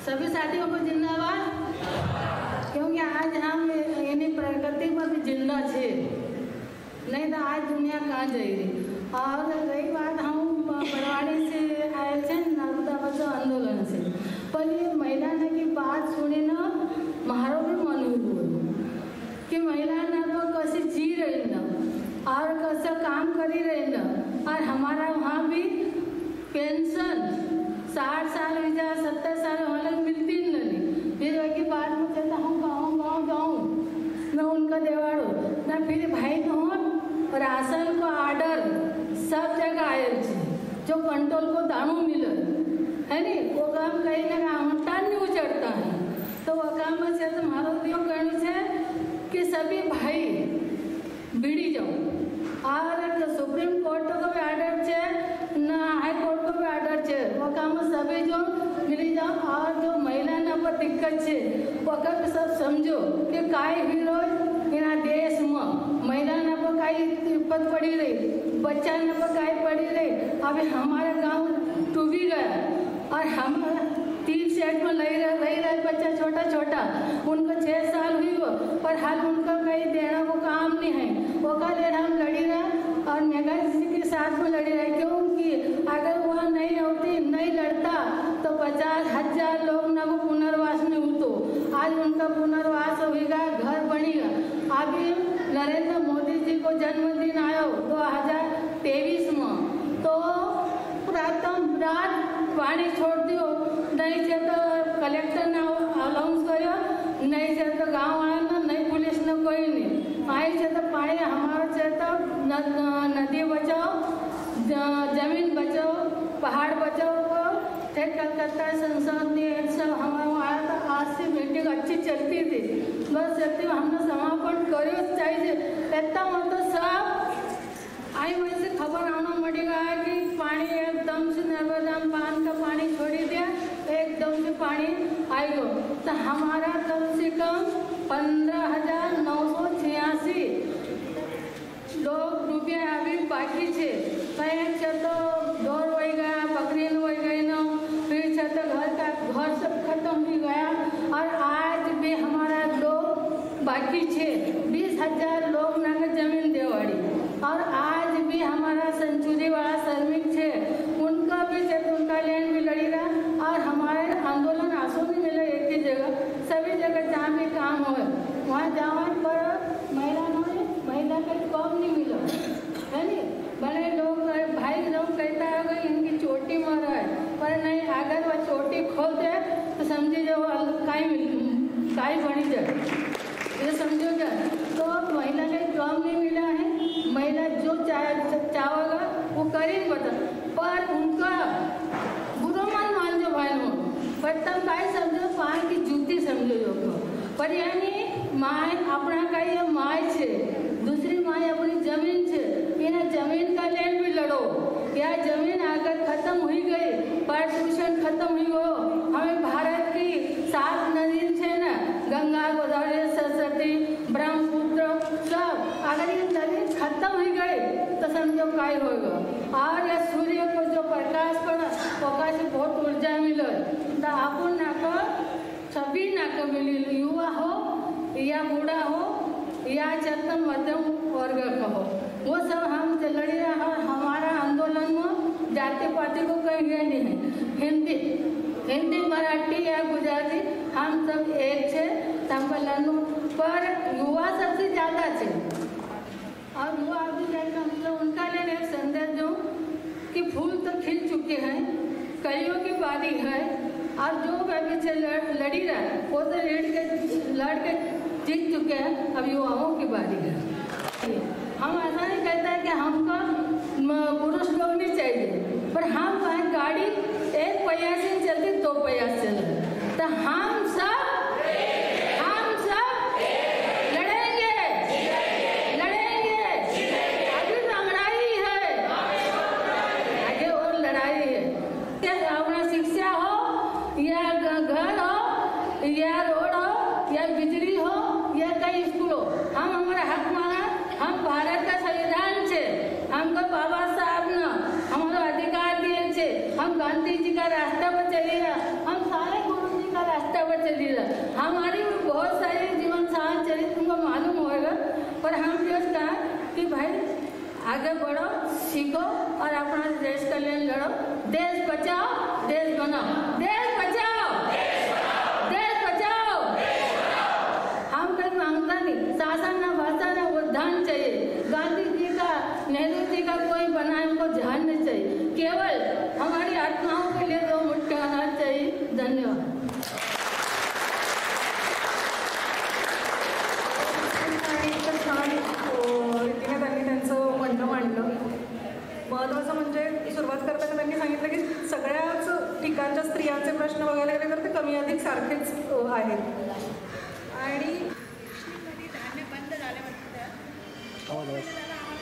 सभी साथियों को जिंदाबाद, क्योंकि आज हम यानी प्रकृति पर भी जिंदा छे, नहीं तो आज दुनिया कहाँ जाएगी. और रही बात, हम बड़वाड़ी से आए थे नर्मदा बचाओ आंदोलन से, पर ये महिला ने की बात सुनी ना, मारो भी मन हुआ कि महिला ने तो कैसे जी रही ना और कैसे काम करी रही ना. और हमारा वहाँ भी पेंशन 60 साल हो जाए, 70 साल होने मिलती नहीं. फिर वही बात में कहता हूँ गाँव जाऊँ न उनका देवाड़ो न फिर भाई कौन राशन को ऑर्डर सब जगह आए जो कंट्रोल को दानों मिले है नी, वो काम कहीं ना कहीं टान नहीं उचड़ता है. तो वो काम में से तुम्हारा उपयोग करने से कि सभी भाई बीड़ी जाओ. और सुप्रीम कोर्ट को भी ऑर्डर छे न हाई कोर्ट को भी ऑर्डर छे, वो काम सभी जो मिली जाओ. और जो महिला ने पर दिक्कत छे वो कब सब समझो कि काय हीरो इना देश में महिला ने पर काई विपत पड़ी रही, बच्चा ने पर काई पड़ी रही. अभी हमारा गांव डूबी गया और हम 3 सेट में लई रहे बच्चा छोटा छोटा, उनको 6 साल हुई हो, पर हाल उनको कहीं देना को काम नहीं है. वो कल हम लड़ी रहे और मेघा जी के साथ में लड़ी रहे, क्योंकि अगर वह नहीं होती, नहीं लड़ता तो 50,000 लोग ना को पुनर्वास नहीं होतो. आज उनका पुनर्वास होगा, घर बनेगा. अभी नरेंद्र मोदी जी को जन्मदिन आया 2023 में, तो प्रथम रात पानी छोड़ दियो, नहीं છે તો કલેક્ટરને અનાઉન્સ કર્યો, નહીં છે તો ગામવાળાને, નહીં પોલીસને, કોઈ નહીં. આવી છે તો પાણી અમારો છે તો નદી બચાવો, जमीन बचाओ, पहाड़ बचाओ को थे. कलकत्ता संसद ने सब हमारे वहाँ तो आज से मीटिंग अच्छी चलती थी, बस चलती हमने समापन करो चाहिए. इतना मतलब सब आई वैसे खबर आना पड़ेगा कि पानी एकदम से नर्मदा बांध का पानी छोड़ी दिया, एकदम से पानी आएगा. तो हमारा कम से कम 15,986 लोग रुपया अभी बाकी है. कहीं से तो ढोर हो गया, बकरी हो गई न, फिर से तो घर सब खत्म हो गया. और आज भी हमारा लोग बाकी छे 20,000 लोग ना जमीन देवाड़ी। और आज भी हमारा सेंचुरी वाला श्रमिक छे, उनका भी उनका लैंड भी लड़ी रहा। और हमारे आंदोलन आंसू नहीं मिले एक ही जगह, सभी जगह जहाँ भी काम हो वहाँ जावन पर महिला का कम नहीं मिला है नी। बड़े लोग भाई लोग कहता है इनकी चोटी मर है, पर नहीं, अगर वह चोटी खोल दे तो समझी जो काई बनी जाए, ये समझो जाए। तो महिला का कम नहीं मिला है, महिला जो चाहेगा वो करेंगे बता, पर उनका बुरा मान जो भाई हो, पर तब काय समझो पाए की जूती समझो जो। पर यानी माय अपना का ये माय छे, दूसरी माय अपनी जमीन छे, इन्हें जमीन का लैंड भी लड़ो। या जमीन अगर खत्म हुई गई, पार्टीशन खत्म हुई हो, हमें भारत की 7 नदी छे ना, गंगा, गोदावरी, सरस्वती, ब्रह्मपुत्र सब, अगर ये नदी खत्म हुई गई तो समझो काय होगा। और या सूर्य को जो प्रकाश पड़ा ओका से बहुत ऊर्जा मिले, तो अपन नाको सभी नाको मिली, युवा हो या बूढ़ा हो या चरतम मध्यम वर्ग का हो, वो सब हम लड़ी रहा। हमारा आंदोलन में जाति पाति को कहीं गए नहीं है। हिंदी मराठी या गुजराती हम सब एक छे तमिलनाडु, पर युवा सबसे ज़्यादा छे। और युवा अभी मतलब उनका लिए एक संदेश दूँ कि फूल तो खिल चुके हैं, कलियों की बारी है, और जो अभी से लड़ी रहा है वो तो लड़ के जीत चुके हैं, अब युवाओं की बारी है। हम ऐसा नहीं कहते हैं कि हमको पुरुष लोग नहीं चाहिए, पर हम गाड़ी एक पहिया से चलती 2 पहिया से चले, तो हम सब लड़ेंगे। अभी लड़ाई है, आगे और लड़ाई है। अपना शिक्षा हो या घर हो या रोड हो या बिजली हो या कई स्कूल हो, हम हमारा हक मांगा। हम भारत का संविधान से हमको बाबा साहब ने हमारा अधिकार दिए थे, हम गांधी जी का रास्ता पर चली रहा, हम सारे गुरु जी का रास्ता पर चली रहा। हमारी बहुत सारी जीवन साहन चरित्र तुमको मालूम होगा, पर हम जो कहा कि भाई आगे बढ़ो, सीखो और अपना देश का लिए लड़ो। देश बचाओ, देश बनाओ, देश बचाओ, देश बचाओ। हम कहीं मांगता नहीं, शासन ना भाषा ना उद्यान चाहिए। गांधी जी का, नेहरू जी का कोई बना हमको ध्यान नहीं चाहिए, केवल हमारी आत्माओं के लिए 2 मुट्ठी अनाज चाहिए। धन्यवाद। रीतीने त्यांनी त्यांचं म्हणणं मांडलं। महत्त्वाचं म्हणजे सुरुवात करताना त्यांनी सांगितलं की सगळ्याच ठिकाणच्या स्त्रियांचे प्रश्न बघायला गेले तर ते कमी अधिक सारखेच आहेत। आणि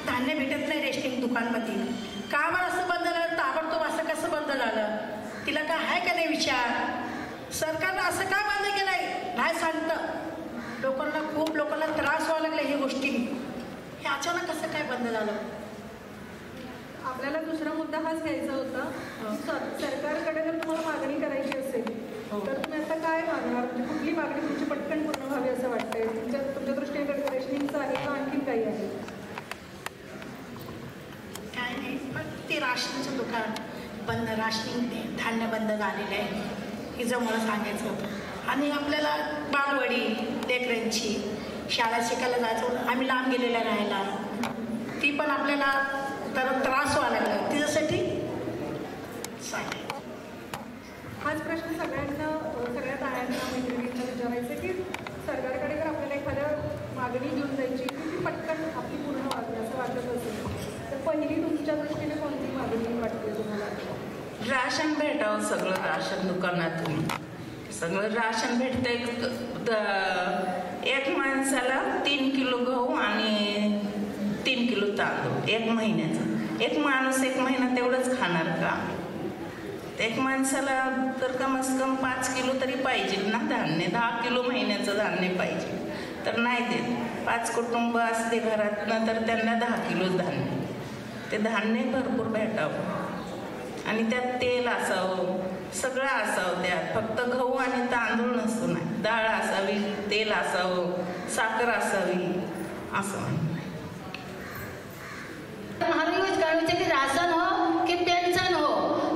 धान्य भेटत नाही रेशनिंग दुकानमध्ये, का बरं असं बंद झालं? ताबडतोब असं कसं बंद झालं? तिला काय आहे का नाही विचार? सरकारनं असं काय बंद केलंय? नाही सांगतं लोकांना, खूप लोकांना त्रास व्हायला लागला ही गोष्टी, हे अचानक कसं काय बंद झालं? आपल्याला दुसरा मुद्दा हाच घ्यायचा होता, सरकारकडे जर तुम्हाला मागणी करायची असेल तर तुम्ही आता काय मागणार? म्हणजे कुठली मागणी तुमची पटकन पूर्ण व्हावी असं वाटतंय? तुमच्या दृष्टीने रेशनिंगचं आहे का आणखीन काही आहे? काय नाही, पण ते राशनचं दुकान बंद, राशनिंग धान्य बंद झालेलं आहे, हे जर मला सांगायचं होतं। आणि आपल्याला बालवाडी लेकरांची शाळा शिकायला जायचं होतं, आम्ही लांब गेलेल्या राहायला, ती पण आपल्याला तर त्रास व्हायला लागला, तिच्यासाठी सांगायचं। हाच प्रश्न सगळ्या तायांना मैत्रिणींना विचारायचं की सरकारकडे जर आपल्याला एखाद्या मागणी घेऊन जायची ती पटकन आपली पूर्ण व्हावी असं वाटत असेल तर पहिली तुमच्या दृष्टीने कोणती मागणी वाटते तुम्हाला? राशन भेटावं, सगळं राशन दुकानातून सगळं राशन भेटतंय। एक माणसाला 3 किलो गहू आणि 3 किलो तांदूळ 1 महिन्याचं। एक माणूस 1 महिना तेवढंच खाणार का? एक माणसाला तर कमीत कमी 5 किलो तरी पाहिजे ना धान्य, 10 किलो महिन्याचं धान्य पाहिजे, तर नाही देत। 5 कुटुंब असते घरात ना, तर त्यांना 10 किलो धान्य, ते धान्य भरपूर भेटावं आणि त्यात तेल असावं, सगळं असावं, त्यात फक्त गहू आणि तांदूळ नसतो नाही। डाळ असावी, तेल असावं, साखर असावी असं. हमें यूज करनी चाहिए कि राशन हो कि पेंशन हो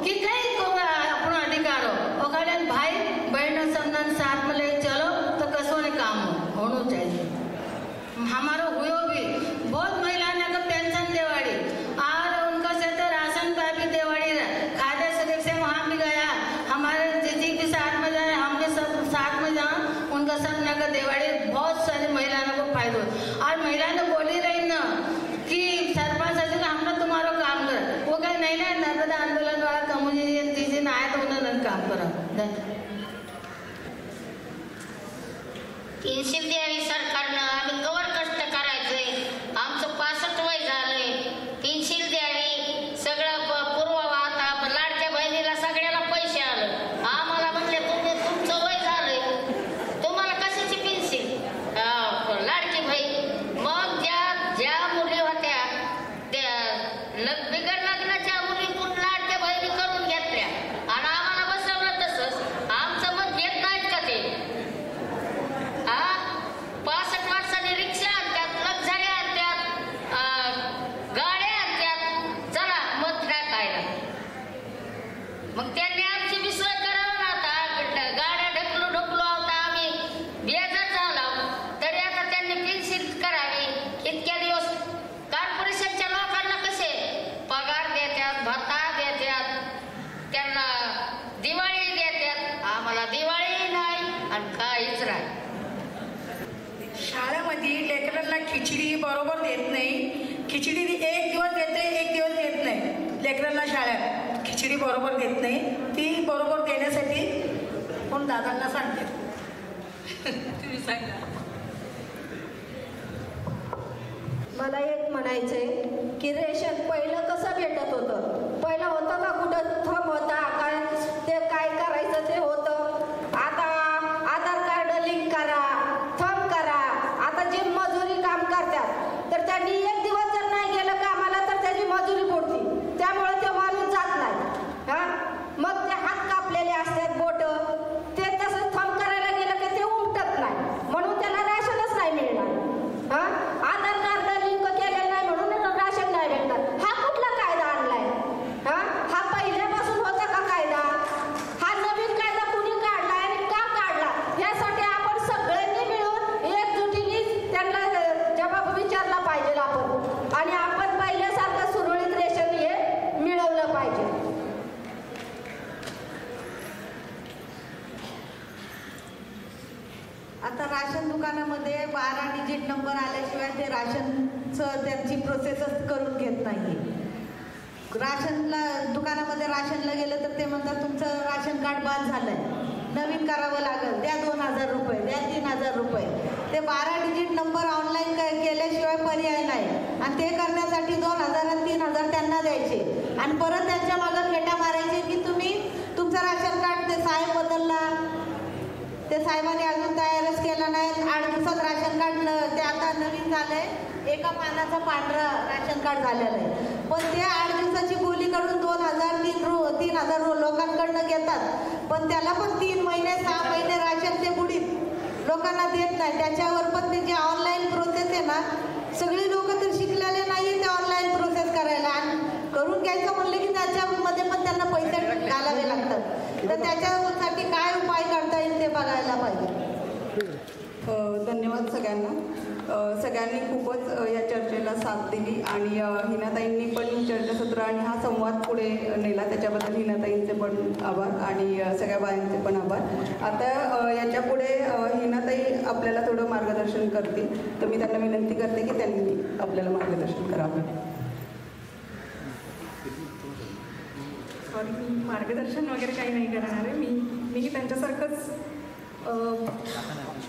कि कहीं को अपना अधिकार हो और भाई बहन समझन साथ में ले चलो तो कसो ने काम होना चाहिए. हमारा हुए भी बहुत महिला ने को पेंशन देवाड़ी और उनका से तो राशन का भी देवाड़ी खाद्य सुरक्षा से वहाँ भी गया. हमारे दीदी भी साथ में जाए, हम भी सब साथ में जाए, उनका सब ने को देवाड़ी बहुत सारी महिलाओं को फायदा. और महिला ने बोली रही ना कि सरपंच ऐसे हमने तुम्हारा काम कर, वो कहे नहीं नहीं नर्मदा आंदोलन वाला कम्युनिटी दीजिए ना आए तो उन्होंने काम करा. पेन्सिल द्यावी सरकारनं, आम्ही कवर कष्ट करायचंय, आमचं 65 वय झालंय, पेन्सिल द्यावी, सगळं पुरवावा. आता लाडक्या बहिणीला सगळ्याला पैसे आलं, आम्हाला म्हणले तुमचं वय झालंय, तुम्हाला कशाची पेन्सिल लाडकी बहीण. मग ज्या मुली होत्या त्या बिगर लग्नाच्या मुली पण लाडक्या बहिणी करून घेतल्या आणि आम्हाला बसवलं तसंच. आमचं मत घेत नाहीत का ते? 65 वर्षांनी रिक्षा आणतात, लक्झरी आणतात, गाड्या आणतात, चला मत टाकायला. मग त्यांनी आमची विसर करावं ना. आता गाड्या ढकलू होता आम्ही बेजार झाला तरी आता त्यांनी पेन्सिल करावी. इतक्या दिवस कॉर्पोरेशनच्या लोकांना कसे पगार देतात, भत्ता देतात, त्यांना दिवाळी देतात, आम्हाला दिवाळी नाही आणि काहीच नाही. शाळेमध्ये लेकरांना खिचडी बरोबर देत नाही. खिचडी एक दिवस देते, एक दिवस देत नाही. लेकरांना शाळेत खिचडी बरोबर देत नाही. ती बरोबर देण्यासाठी कोण दादांना सांगते. तुम्ही सांगा. मला एक म्हणायचंय की रेशन पहिलं कसं भेटत होतं? पहिलं होतं का कुठं थंब होता काय ते काय करायचं ते होतं. आता आधार कार्ड लिंक करा, थंब करा. आता जे मजुरी काम करतात तर त्यांनी एक दिवस जर नाही गेलं कामाला तर त्याची मजुरी बुडती. त्यामुळे ते माणूस जात नाही. मग ते हात कापलेले असतात, बोट ते तसं थंब करायला गेलं की ते उमटत नाही, म्हणून त्याला राशनच नाही मिळणार. आधार कार्ड लिंक केलेलं नाही म्हणून राशन नाही भेटणार. हा कुठला कायदा आणलाय? हा पहिल्यापासून होता का कायदा? हा नवीन कायदा कुणी काढला आणि का काढला? यासाठी आपण सगळ्यांनी मिळून एकजुटीने त्यांना जबाब विचारला पाहिजे आपण, आणि आपण पहिल्यासारखं सुरळीत रेशन हे मिळवलं पाहिजे. आता राशन दुकानामध्ये 12 डिजिट नंबर आल्याशिवाय ते राशनचं त्यांची प्रोसेसच करून घेत नाही. राशनला दुकानामध्ये राशनला गेलं तर ते म्हणतात तुमचं राशन कार्ड बाद झालंय, नवीन करावं लागेल, द्या 2000 रुपये, द्या 3000 रुपये. ते 12 डिजिट नंबर ऑनलाईन केल्याशिवाय पर्याय नाही. आणि ते करण्यासाठी 2000 आणि 3000 त्यांना द्यायचे आणि परत त्यांच्या मागं खेटा मारायचे की तुम्ही तुमचं राशन कार्ड ते साहेब बदलला, ते साहेबांनी अजून तयारच केलं नाही. 8 दिवसात राशन कार्ड ते आता नवीन झालंय, एका पानाचा पांढरा राशन कार्ड झालेलं आहे. पण ते 8 दिवसाची बोली काढून 3000 लोकांकडनं घेतात. पण त्याला पण 3 महिने 6 महिने राशन ते बुडीत लोकांना देत नाही. त्याच्यावर पण ते जे ऑनलाईन प्रोसेस आहे ना, सगळी लोक तर शिकलेले नाही ते ऑनलाईन प्रोसेस करायला. आणि करून घ्यायचं म्हणलं की त्याच्यामध्ये पण त्यांना पैसे घालावे लागतात. तर त्याच्यासाठी काय उपाय करता येईल ते बघायला पाहिजे. धन्यवाद सगळ्यांना. सगळ्यांनी खूपच या चर्चेला साथ दिली आणि हिनाताईंनी पण चर्चासत्र आणि हा संवाद पुढे नेला, त्याच्याबद्दल हिनाताईंचे पण आभार आणि सगळ्या बायांचे पण आभार. आता याच्या पुढे हिनाताई आपल्याला थोडं मार्गदर्शन करतील, तर मी त्यांना विनंती करते की त्यांनी आपल्याला मार्गदर्शन करावं. सॉरी, मी मार्गदर्शन वगैरे काही नाही करणार आहे. मी त्यांच्यासारखंच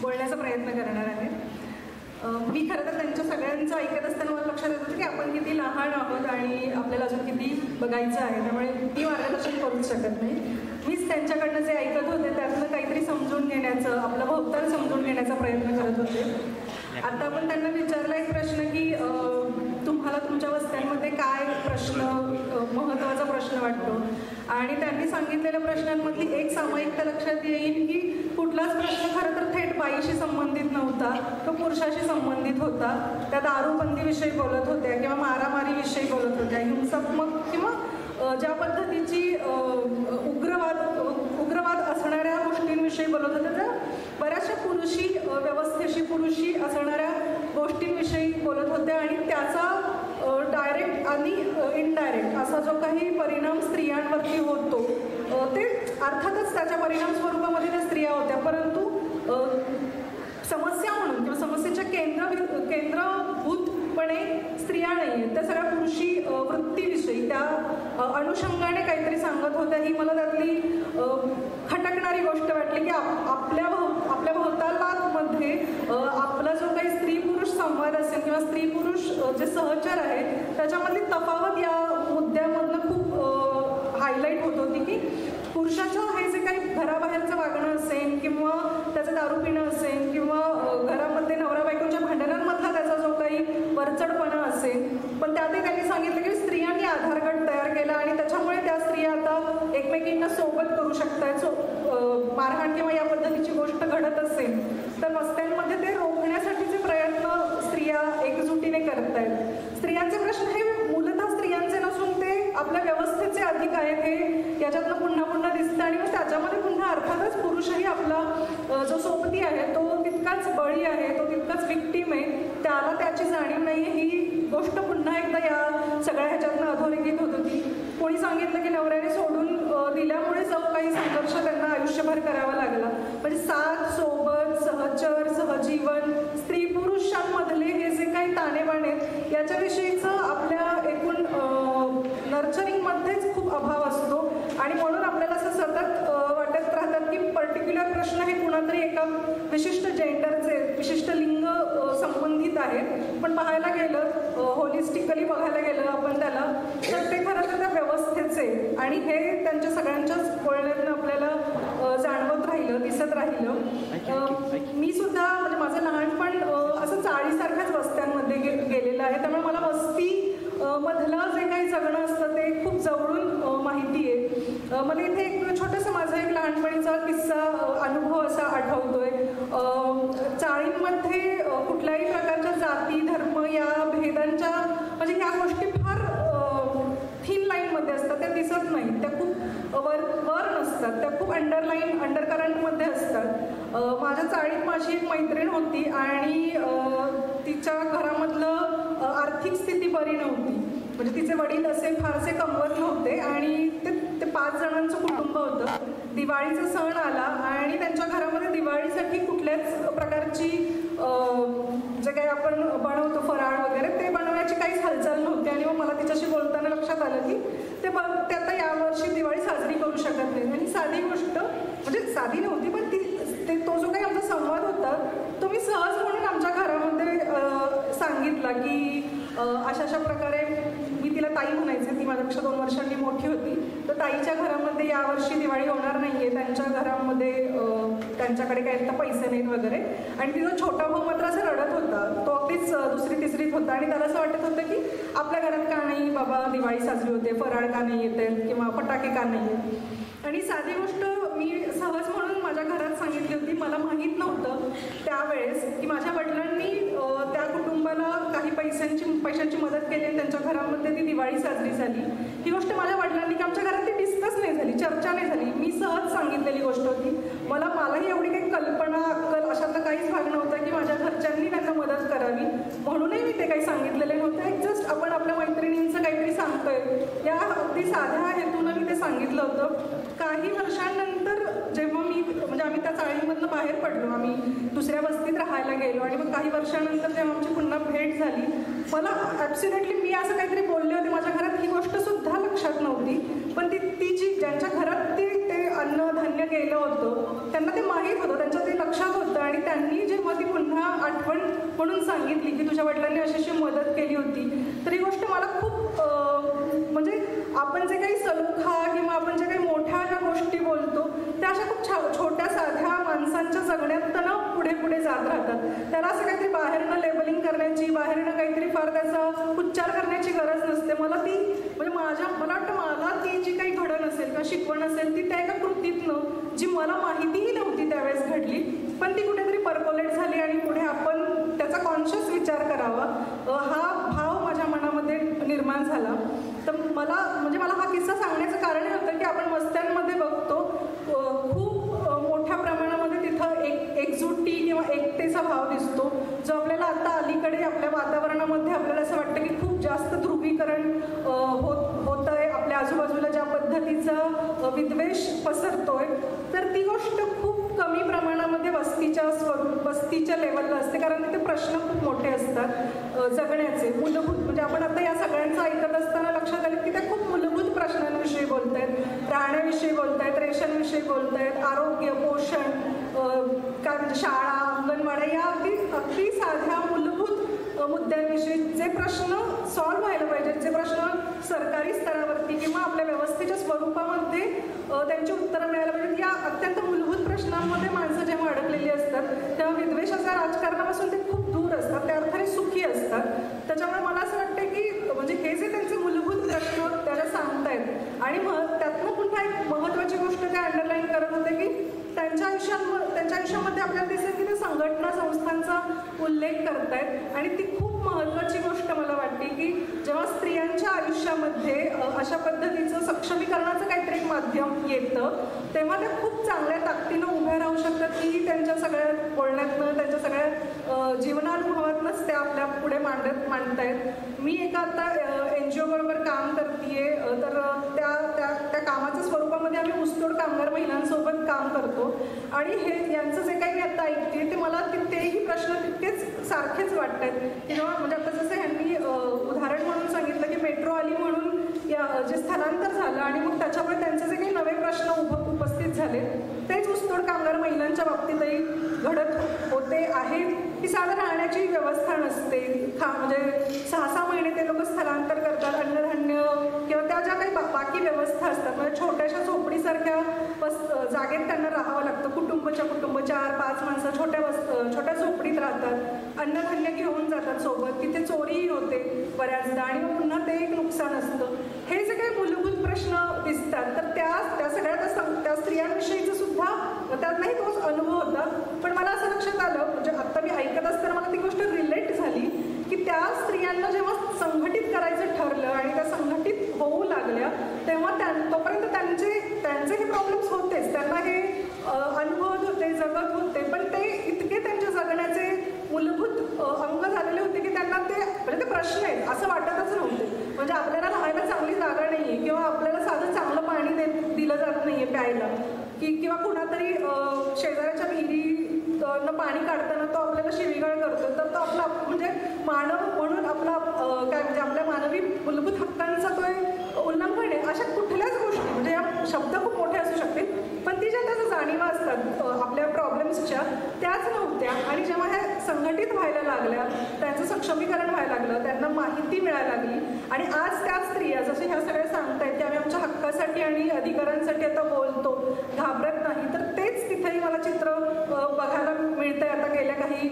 बोलण्याचा प्रयत्न करणार आहे. मी खरं तर त्यांच्या सगळ्यांचं ऐकत असताना मला लक्षात येत होतं की आपण किती लहान आहोत आणि आपल्याला अजून किती बघायचं आहे. त्यामुळे मी मार्गदर्शन करूच शकत नाही. मीच त्यांच्याकडनं जे ऐकत होते त्यातनं काहीतरी समजून घेण्याचं, आपलं भोवताल समजून घेण्याचा प्रयत्न करत होते. आता आपण त्यांना विचारला एक प्रश्न की तुम्हाला तुमच्या वस्त्यांमध्ये काय प्रश्न, महत्त्वाचा प्रश्न वाटतो. आणि त्यांनी सांगितलेल्या प्रश्नांमधली एक सामायिकता लक्षात येईल की कुठलाच प्रश्न खरं तर थेट बाईशी संबंधित नव्हता, तो पुरुषाशी संबंधित होता. त्या दारूबंदीविषयी बोलत होत्या किंवा मारामारीविषयी बोलत होत्या, हिंसात्मक किंवा ज्या पद्धतीची उग्रवाद असणाऱ्या गोष्टींविषयी बोलत होत्या, त्या बऱ्याचशा पुरुषी व्यवस्थेशी पुरुषी असणाऱ्या गोष्टींविषयी बोलत होत्या. आणि त्याचा डायरेक्ट आणि इनडायरेक्ट असा जो काही परिणाम स्त्रियांवरती होतो, ते अर्थातच त्याच्या परिणाम स्वरूपामध्ये त्या स्त्रिया होत्या, परंतु समस्या म्हणून किंवा समस्येच्या केंद्रभूतपणे स्त्रिया नाही आहेत, त्या सगळ्या पुरुषी वृत्तीविषयी त्या अनुषंगाने काहीतरी सांगत होत्या. ही मला त्यातली खटकणारी गोष्ट वाटली की आपल्या भोवतालामध्ये आपला जो काही स्त्री पुरुष संवाद असेल किंवा स्त्री पुरुष जे सहचर आहेत त्याच्यामधली तफावत या मुद्द्यामधनं खूप हायलाईट होत होती की पुरुषाचं हे जे काही घराबाहेरचं वागणं असेल किंवा त्याचं दारू पिणं असेल किंवा घरामध्ये नवरा बायकोच्या भांडणांमधला त्याचा जो काही वरचढपणा असेल, पण त्यातही त्यांनी सांगितलं की स्त्रियांनी आधार गट तयार केला आणि त्याच्यामुळे त्या स्त्रिया आता एकमेकींना सोबत करू शकतात. मारहाण किंवा या पद्धतीची गोष्ट घडत असेल तर वस्त्यांमध्ये ते रोखण्यासाठीचे प्रयत्न स्त्रिया एकजुटीने करतायत. स्त्रियांचे प्रश्न हे मूलतः स्त्रियांचे नसून ते आपल्या व्यवस्थेचे अधिक आहेत, हे याच्यातनं पुन्हा पुन्हा दिसतं. आणि मग त्याच्यामध्ये पुन्हा अर्थातच पुरुषही आपला जो सोबती आहे तो तितकाच बळी आहे, तो तितकाच विक्टीम आहे, त्याला त्याची जाणीव नाही आहे. ही गोष्ट पुन्हा एकदा या सगळ्या ह्याच्यातनं अधोरेखित होत होती. कोणी सांगितलं की नवऱ्याने सोडून दिल्यामुळे जो काही संघर्ष त्यांना आयुष्यभर करावा लागला, म्हणजे साथ, सोबत, सहचर, सहजीवन, स्त्री पुरुषांमधले हे जे काही ताणेबाणे याच्याविषयीचं आपल्या एकूण नर्चरिंगमध्येच खूप अभाव असतो. आणि म्हणून आपल्याला असं सतत वाटत राहतात की पर्टिक्युलर प्रश्न हे कुणातरी एका विशिष्ट जेंडरचे, विशिष्ट लिंग संबंधित आहेत, पण पाहायला गेलं, होलिस्टिकली बघायला गेलं आपण त्याला, तर ते खरं तर त्या व्यवस्थेचे आणि हे त्यांच्या सगळ्यांच्याच बोलण्यातून आपल्याला जाणवत राहिलं, दिसत राहिलं. मी सुद्धा म्हणजे माझं लहानपण असं चाळीसारख्याच वस्त्यांमध्ये गेलेलं आहे, त्यामुळे मला वस्ती मधलं जे काही जगणं असतं ते खूप जवळून माहिती आहे. मला इथे एक छोटंसं माझा एक लहानपणीचा किस्सा अनुभव असा आठवतोय. चाळींमध्ये कुठल्याही प्रकारच्या जाती, धर्म या भेदांच्या म्हणजे ह्या गोष्टी फार थिन लाईनमध्ये असतात, त्या दिसत नाहीत, त्या खूप वर नसतात, त्या खूप अंडरकरंटमध्ये असतात. माझ्या चाळीत माझी एक मैत्रीण होती आणि तिच्या घरामधलं आर्थिक स्थिती बरी नव्हती, म्हणजे तिचे वडील असे फारसे कमवत नव्हते आणि ते 5 जणांचं कुटुंब होतं. दिवाळीचा सण आला आणि त्यांच्या घरामध्ये दिवाळीसाठी कुठल्याच प्रकारची जे काही आपण बनवतो फराळ वगैरे ते बनवण्याची काहीच हालचाल नव्हती. आणि मग मला तिच्याशी बोलताना लक्षात आलं की ते आता यावर्षी दिवाळी साजरी करू शकत नाही. आणि साधी गोष्ट म्हणजे साधी नव्हती, पण तो जो काही आमचा संवाद होता तो मी सहज म्हणून आमच्या घरामध्ये सांगितला की अशा प्रकारे मी तिला ताई म्हणायचे, ती माझ्यापेक्षा 2 वर्षांनी मोठी होती, तर ताईच्या घरामध्ये यावर्षी दिवाळी होणार नाहीये, त्यांच्या घरामध्ये त्यांच्याकडे काही आता पैसे नाहीत वगैरे. आणि तिचा छोटा भाऊ मात्र असं रडत होता, तो अगदीच 2री 3रीत होता आणि त्याला असं वाटत होतं की आपल्या घरात का नाही बाबा दिवाळी साजरी होते, फराळ का नाही येते किंवा फटाके का नाही आहेत. आणि साधी गोष्ट मी सहज म्हणून माझ्या घरात सांगितली होती. मला माहीत नव्हतं त्यावेळेस की माझ्या वडिलांनी त्या कुटुंबाला काही पैशांची मदत केली, त्यांच्या घरामध्ये ती दिवाळी साजरी झाली. ही गोष्ट माझ्या वडिलांनी की आमच्या घरात ती डिस्कस नाही झाली, चर्चा नाही झाली, मी सहज सांगितलेली गोष्ट होती. मलाही एवढी काही कल्पना अक्कल अशातला काहीच भाग नव्हता की माझ्या घरच्यांनी त्यांना मदत करावी, म्हणूनही मी ते काही सांगितलेले नव्हते. जस्ट आपण आपल्या मैत्रिणींचं काहीतरी सांगतोय या अगदी साध्या हेतूनं मी ते सांगितलं होतं. काही वर्षांनंतर जेव्हा म्हणजे आम्ही त्या चाळीमधनं बाहेर पडलो, आम्ही दुसऱ्या वस्तीत राहायला गेलो आणि मग काही वर्षानंतर जेव्हा आमची पुन्हा भेट झाली, मला ॲब्सोल्युटली मी असं काहीतरी बोलले होते, माझ्या घरात ही गोष्ट सुद्धा लक्षात नव्हती, पण ती जी ज्यांच्या घरात ते अन्नधान्य गेलं होतं त्यांना ते माहीत होतं, त्यांच्या ते लक्षात होतं. आणि त्यांनी जेव्हा ती पुन्हा आठवण म्हणून सांगितली की तुझ्या वडिलांनी अशी मदत केली होती, तर ही गोष्ट मला खूप म्हणजे आपण जे काही सलोखा किंवा आपण जे काही मोठ्या ज्या गोष्टी बोलतो त्या अशा खूप छोट्या साध्या माणसांच्या जगण्यातनं पुढे जात राहतात. त्याला असं काहीतरी बाहेरनं लेबलिंग करण्याची, बाहेरनं काहीतरी फार त्याचा उच्चार करण्याची गरज नसते. मला ती म्हणजे मला वाटतं मला ती जी काही घडण असेल किंवा शिकवण असेल ती त्या एका कृतीतनं जी मला माहितीही नव्हती त्यावेळेस घडली, पण ती कुठेतरी परकोलेट झाली आणि पुढे आपण त्याचा कॉन्शियस विचार करावा हा भाव माझ्या मनामध्ये निर्माण झाला. तर मला हा किस्सा सांगण्याचं कारण हे होतं की आपण वस्त्यांमध्ये बघतो खूप मोठ्या प्रमाणामध्ये तिथं एकजुटी किंवा एकतेचा भाव दिसतो, जो आपल्याला आता अलीकडे आपल्या वातावरणामध्ये आपल्याला असं वाटतं की खूप जास्त ध्रुवीकरण होत आहे, आपल्या आजूबाजूला ज्या पद्धतीचा विद्वेष पसरतोय, तर ती गोष्ट खूप कमी प्रमाणामध्ये वस्तीच्या लेवलला असते, कारण तिथे प्रश्न खूप मोठे असतात जगण्याचे मूलभूत. म्हणजे आपण आता या सगळ्यांचं ऐकत असताना लक्षात आलं की त्या खूप मूलभूत प्रश्नांविषयी बोलत आहेत, राहण्याविषयी बोलत आहेत, रेशनविषयी बोलत आहेत, आरोग्य, पोषण, काय म्हणजे शाळा, अंगणवाड्या, या अगदी साध्या मूलभूत मुद्द्यांविषयी जे प्रश्न सॉल्व्ह व्हायला पाहिजेत, जे प्रश्न सरकारी स्तरावरती किंवा आपल्या व्यवस्थेच्या स्वरूपामध्ये त्यांची उत्तरं मिळायला पाहिजेत, या अत्यंत मूलभूत प्रश्नांमध्ये माणसं जेव्हा अडकलेली असतात तेव्हा विद्वेषाच्या राजकारणापासून ते खूप दूर असतात, त्या अर्थाने सुखी असतात. त्याच्यामुळे मला असं वाटतं की म्हणजे हे जे त्यांचे मूलभूत प्रश्न त्याला सांगतायत आणि त्यातनं पुन्हा एक महत्त्वाची गोष्ट काय अंडरलाईन करत होते की त्यांच्या आयुष्यामध्ये आपल्याला दिसेल की ते संघटना संस्थांचा उल्लेख करतायत आणि ती खूप महत्त्वाची गोष्ट मला वाटते की जेव्हा स्त्रियांच्या आयुष्यामध्ये अशा पद्धतीचं सक्षमीकरणाचं काहीतरी एक माध्यम येतं तेव्हा त्या खूप चांगल्या ताकदीनं उभ्या राहू शकतात की त्यांच्या सगळ्या बोलण्यातनं, त्यांच्या सगळ्या जीवनानुभवातनंच त्या आपल्या पुढे मांडतायत. मी एका आता NGO बरोबर काम करतेय, तर त्या कामाच्या स्वरूपामध्ये आम्ही ऊसतोड कामगार महिलांसोबत काम करतो आणि यांचं जे काही मी आता ऐकते ते मला तेही प्रश्न तितकेच सारखेच वाटत आहेत. किंवा म्हणजे आता जसं ह्यांनी उदाहरण म्हणून सांगितलं की मेट्रो आली म्हणून जे स्थलांतर झालं आणि मग त्याच्यामुळे त्यांचे जे काही नवे प्रश्न उपस्थित झाले तेच ऊसतोड कामगार महिलांच्या बाबतीतही घडत होते आहेत की साधं राहण्याची व्यवस्था नसते, म्हणजे 6-6 महिने ते लोक स्थलांतर करतात, अन्नधान्य किंवा त्या ज्या काही बाकी व्यवस्था असतात, म्हणजे छोट्याशा झोपडीसारख्या जागेत त्यांना राहावं लागतं, कुटुंब 4-5 माणसं छोट्या झोपडीत राहतात, अन्नधान्य घेऊन जातात सोबत, तिथे चोरीही होते बऱ्याचदा आणि मग पुन्हा ते एक नुकसान असतं. हे जे काही मूलभूत प्रश्न दिसतात तर त्या सगळ्या त्या स्त्रियांविषयीचं सुद्धा त्यातलाही तोच अनुभव होता. पण मला असं लक्षात आलं, म्हणजे आत्ता मी ऐकत असताना मला ती गोष्ट रिलेट झाली की त्या स्त्रियांना जेव्हा संघटित करायचं ठरलं आणि त्या संघटित होऊ लागल्या तेव्हा तोपर्यंत त्यांचे हे प्रॉब्लेम्स होतेच, त्यांना हे अनुभवत होते, जगत होते, पण ते इतके त्यांच्या जगण्याचे मूलभूत अंग झालेले होते की त्यांना म्हणजे ते प्रश्न आहेत असं वाटतच नव्हते. म्हणजे आपल्याला राहायला चांगली जागा नाही आहे किंवा आपल्याला साधं चांगलं पाणी दिलं जात नाही आहे प्यायला किंवा कुणातरी शेजाऱ्याच्या विहिरीनं पाणी काढताना तो आपल्याला शिवीगाळ करतो, तर तो आपला म्हणजे मानव म्हणून आपला काय म्हणजे आपल्या मानवी मूलभूत हक्कांचा तो उल्लंघन आहे. अशा कुठल्याच गोष्टी म्हणजे या शब्द खूप मोठे असू शकतील पण ती ज्या त्याच्या जाणीवा असतात आपल्या प्रॉब्लेम्सच्या त्याच नव्हत्या. आणि जेव्हा ह्या संघटित व्हायला लागल्या, त्यांचं सक्षमीकरण व्हायला लागलं, त्यांना माहिती मिळायला लागली आणि आज त्या स्त्रिया जसे ह्या सगळ्या सांगतायत की आम्ही आमच्या हक्कासाठी आणि अधिकारांसाठी आता बोलतो, घाबरत नाही, तर तेच तिथेही मला चित्र बघायला मिळतंय. आता गेल्या काही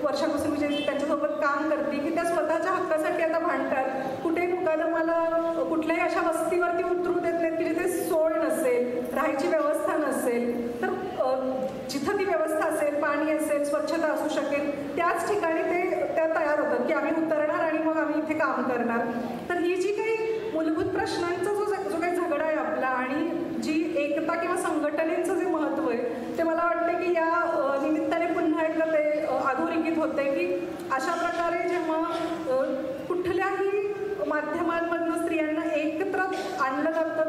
वर्षापासून मी जे त्यांच्यासोबत काम करते की त्या स्वतःच्या हक्कासाठी आता भांडतात. कुठेही मुकादमाला कुठल्याही अशा वस्तीवरती उतरू देत नाहीत की जिथे सोय नसेल, राहायची व्यवस्था नसेल, तर जिथं ती व्यवस्था असेल, पाणी असेल, स्वच्छता असू शकेल त्याच ठिकाणी त्या तयार होतात की आम्ही उतरणार आणि मग आम्ही इथे काम करणार. तर ही जी काही मूलभूत प्रश्नांचा जो काही झगडा आहे आपला आणि जी एकता किंवा संघटनेचं जे महत्त्व आहे ते मला वाटतं की या निमित्ताने पुन्हा एकदा ते अधोरेखित होते की अशा प्रकारे जेव्हा कुठल्याही माध्यमांमधनं स्त्रियांना एकत्र आणलं जातं,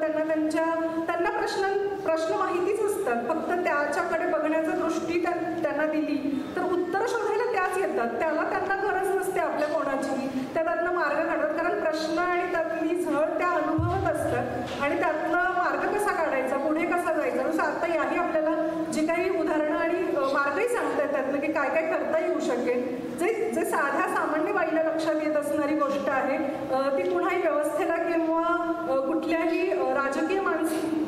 त्यांना प्रश्न माहितीच असतात, फक्त त्याच्याकडे बघण्याची दृष्टी त्यांना दिली तर उत्तर शोधायला त्याच येतात, त्यांना गरज नसते आपल्या कोणाची, त्यातनं मार्ग काढतात, कारण प्रश्न आणि त्यातली झळ त्या अनुभवत असतात आणि त्यातनं मार्ग कसा काढायचा, पुढे कसा जायचा. जसं आता याही आपल्याला जे काही उदाहरणं आणि मार्गही सांगतात त्यातनं की काय काय करता येऊ शकेल, जे साध्या सामान्य बाईला लक्षात येत असणारी गोष्ट आहे ती पुन्हाही व्यवस्थेला किंवा कुठल्याही राजकीय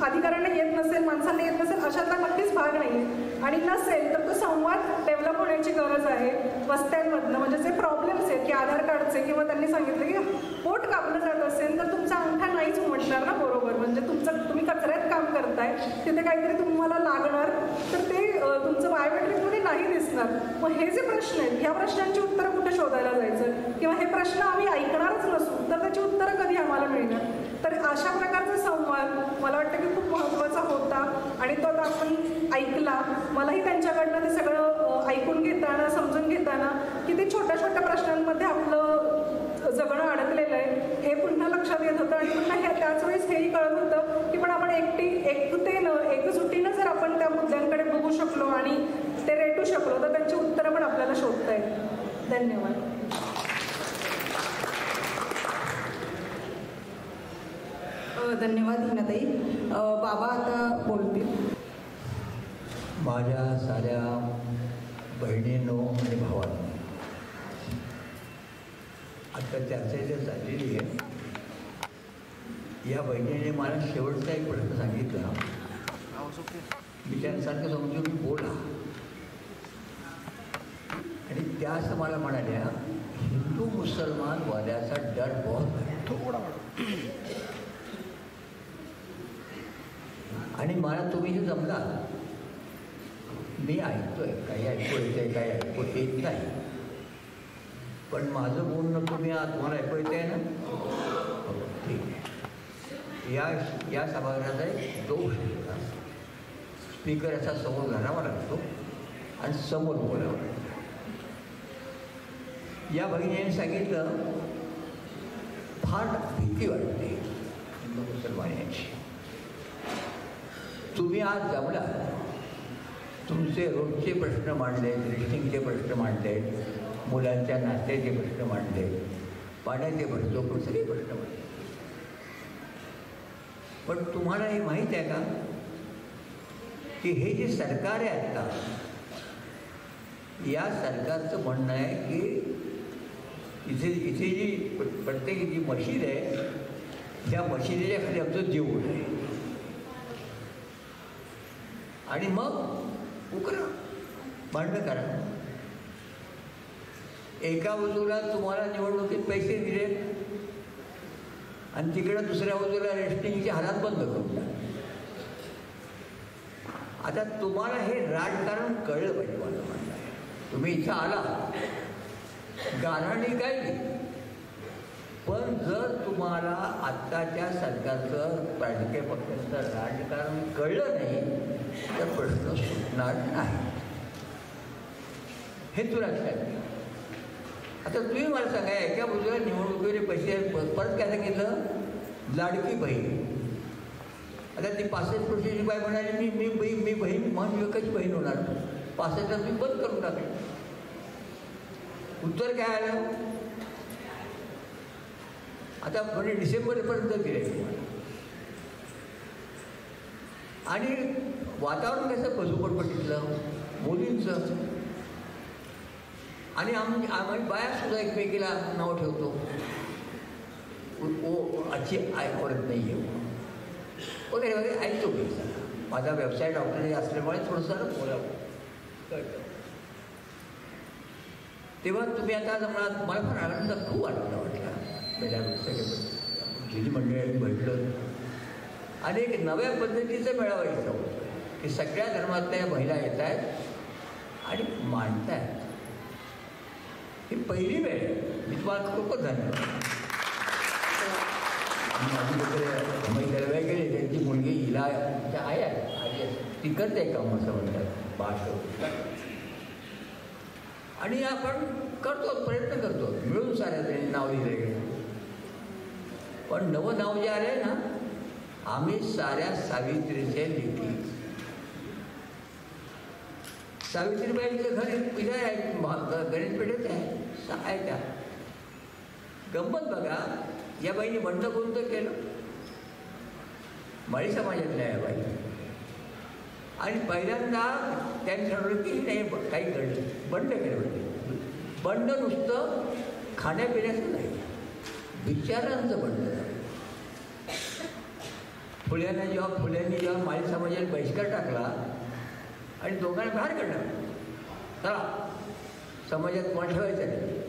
अधिकाऱ्यांना येत नसेल, माणसांना येत नसेल अशातला नक्कीच भाग नाही आहे आणि नसेल तर तो संवाद डेव्हलप होण्याची गरज आहे वस्त्यांमधनं. म्हणजे जे प्रॉब्लेम्स आहेत की आधार कार्डचे किंवा त्यांनी सांगितलं की पोट कापलं जात असेल तर तुमचा आहे, तिथे काहीतरी तुम्हाला लागणार, तर ते तुमचं बायोमेट्रिकमध्ये नाही दिसणार. मग हे जे प्रश्न आहेत, ह्या प्रश्नांची उत्तरं कुठे शोधायला जायचं, किंवा हे प्रश्न आम्ही ऐकणारच नसू तर त्याची उत्तरं कधी आम्हाला मिळणार. तर अशा प्रकारचा संवाद मला वाटतं की खूप महत्त्वाचा होता आणि तो आपण ऐकला. मलाही त्यांच्याकडनं ते सगळं ऐकून घेताना, समजून घेताना की ते छोट्या छोट्या प्रश्नांमध्ये आपलं जगणं अडकलेलं आहे हे पुन्हा लक्षात येत होतं. आणि पुन्हा त्याच वेळेस हेही कळत होतं की पण आपण एकतेनं, एकजुटीनं जर आपण त्या मुद्द्यांकडे बघू शकलो आणि ते रेटू शकलो तर त्यांची उत्तरं पण आपल्याला शोधता येईल. धन्यवाद. धन्यवाद हिनाताई. बाबा आता बोलतील. माझ्या साऱ्या बहिणींनो आणि भावांनो, आता चर्चा जर चाललेली आहे, या बहिणीने मला शेवटचा एक प्रश्न सांगितला. मी त्यांसारखं समजून बोला, आणि त्या असं मला म्हणाल्या, हिंदू मुसलमान वाद्याचा डर बहुत थोडा, आणि मला तुम्ही हे जमला. मी ऐकतोय, काही ऐकू येते, काही ऐकू येत नाही, पण माझं बोलणं तुम्ही तुम्हाला ऐकू येते ना? ठीक आहे. या सभागृहाचा एक दोष आहे, स्पीकर याचा समोर घालावा लागतो आणि समोर बोलावं लागतं. या भगिनीने सांगितलं, फार भीती वाटते हिंदू मुसलमानांची. तुम्ही आज जमला, तुमचे रोजचे प्रश्न मांडले, लिस्टिंगचे प्रश्न मांडले, मुलांच्या नात्याचे प्रश्न मांडले, पाण्याचे प्रश्न, सगळे प्रश्न मांडले. पण तुम्हाला हे माहीत आहे का की हे जे सरकार आहे आता, या सरकारचं म्हणणं आहे की इथे जी प्रत्येक जी मशीद आहे, त्या मशिदीच्या खाली आमचं जेवण आहे, आणि मग उकरा भांडणं करा. एका बाजूला तुम्हाला निवडणुकीत पैसे दिले आणि तिकडं दुसऱ्या बाजूला रेस्टिंगचे हालात बंद करून टाकले. आता तुम्हाला हे राजकारण कळलं पाहिजे. मला म्हणणं आहे, तुम्ही इथं आला, गाऱ्हाणी काय, पण जर तुम्हाला आत्ताच्या सरकारचं, राजकीय पक्षाचं राजकारण कळलं नाही तर प्रश्न सुटणार नाही, हे तू लक्षात घ्या. आता तुम्ही मला सांगा, एका बाजूला निवडणुकीचे पैसे, परत काय सांगितलं, लाडकी बहीण. आता ती 65 वर्षाची बाई म्हणाली, मी बहीण म्हणून एकच बहीण होणार, 65 मी बंद करून टाकले. उत्तर काय आलं, आता म्हणजे डिसेंबरपर्यंत दिले. आणि वातावरण कसं पशुपटपटीतलं मोदींचं, आणि आम्ही बायासुद्धा एकमेकीला नाव ठेवतो, आजची परत नाही आहे वगैरे वगैरे ऐकतो मी. माझा व्यवसाय डॉक्टरी असल्यामुळे थोडंसं बोलावं कळतं. तेव्हा तुम्ही आता मला फार आनंद खूप वाटला पहिल्या जुनी मंडळी भेटलं, आणि एक नव्या पद्धतीचं मेळावा इथं होतं की सगळ्या धर्मातल्या महिला येत आहेत आणि मांडत आहेत. ही पहिली वेळ आहे. मी तुम्हाला खूपच धन्यवाद. माझी वगैरे महिला गेली, त्यांची मुलगी हिला आई आहे, ती करते काम असं म्हणतात भाषा, आणि आपण करतो, प्रयत्न करतो, मिळून साऱ्या त्यांनी नाव दिले गेले. पण नवं नाव जे आलं ना, आम्ही साऱ्या सावित्रीचे लेखी. सावित्रीबाईंचं घर इथे आहे, गणेशपेठेत आहे त्या. गंमत बघा, या बाईने बंड कोणतं केलं, माळी समाजातल्या या बाई, आणि पहिल्यांदा त्यांनी ठरवलं की नाही काही घडलं, बंड केलं. बंड नुसतं खाण्यापिण्याचं नाही, विचारांचं बंड झालं. फुल्यांनी जेव्हा माळी समाजाला बहिष्कार टाकला आणि दोघांना बाहेर काढला, चला समाजात कोण ठेवायचं नाही,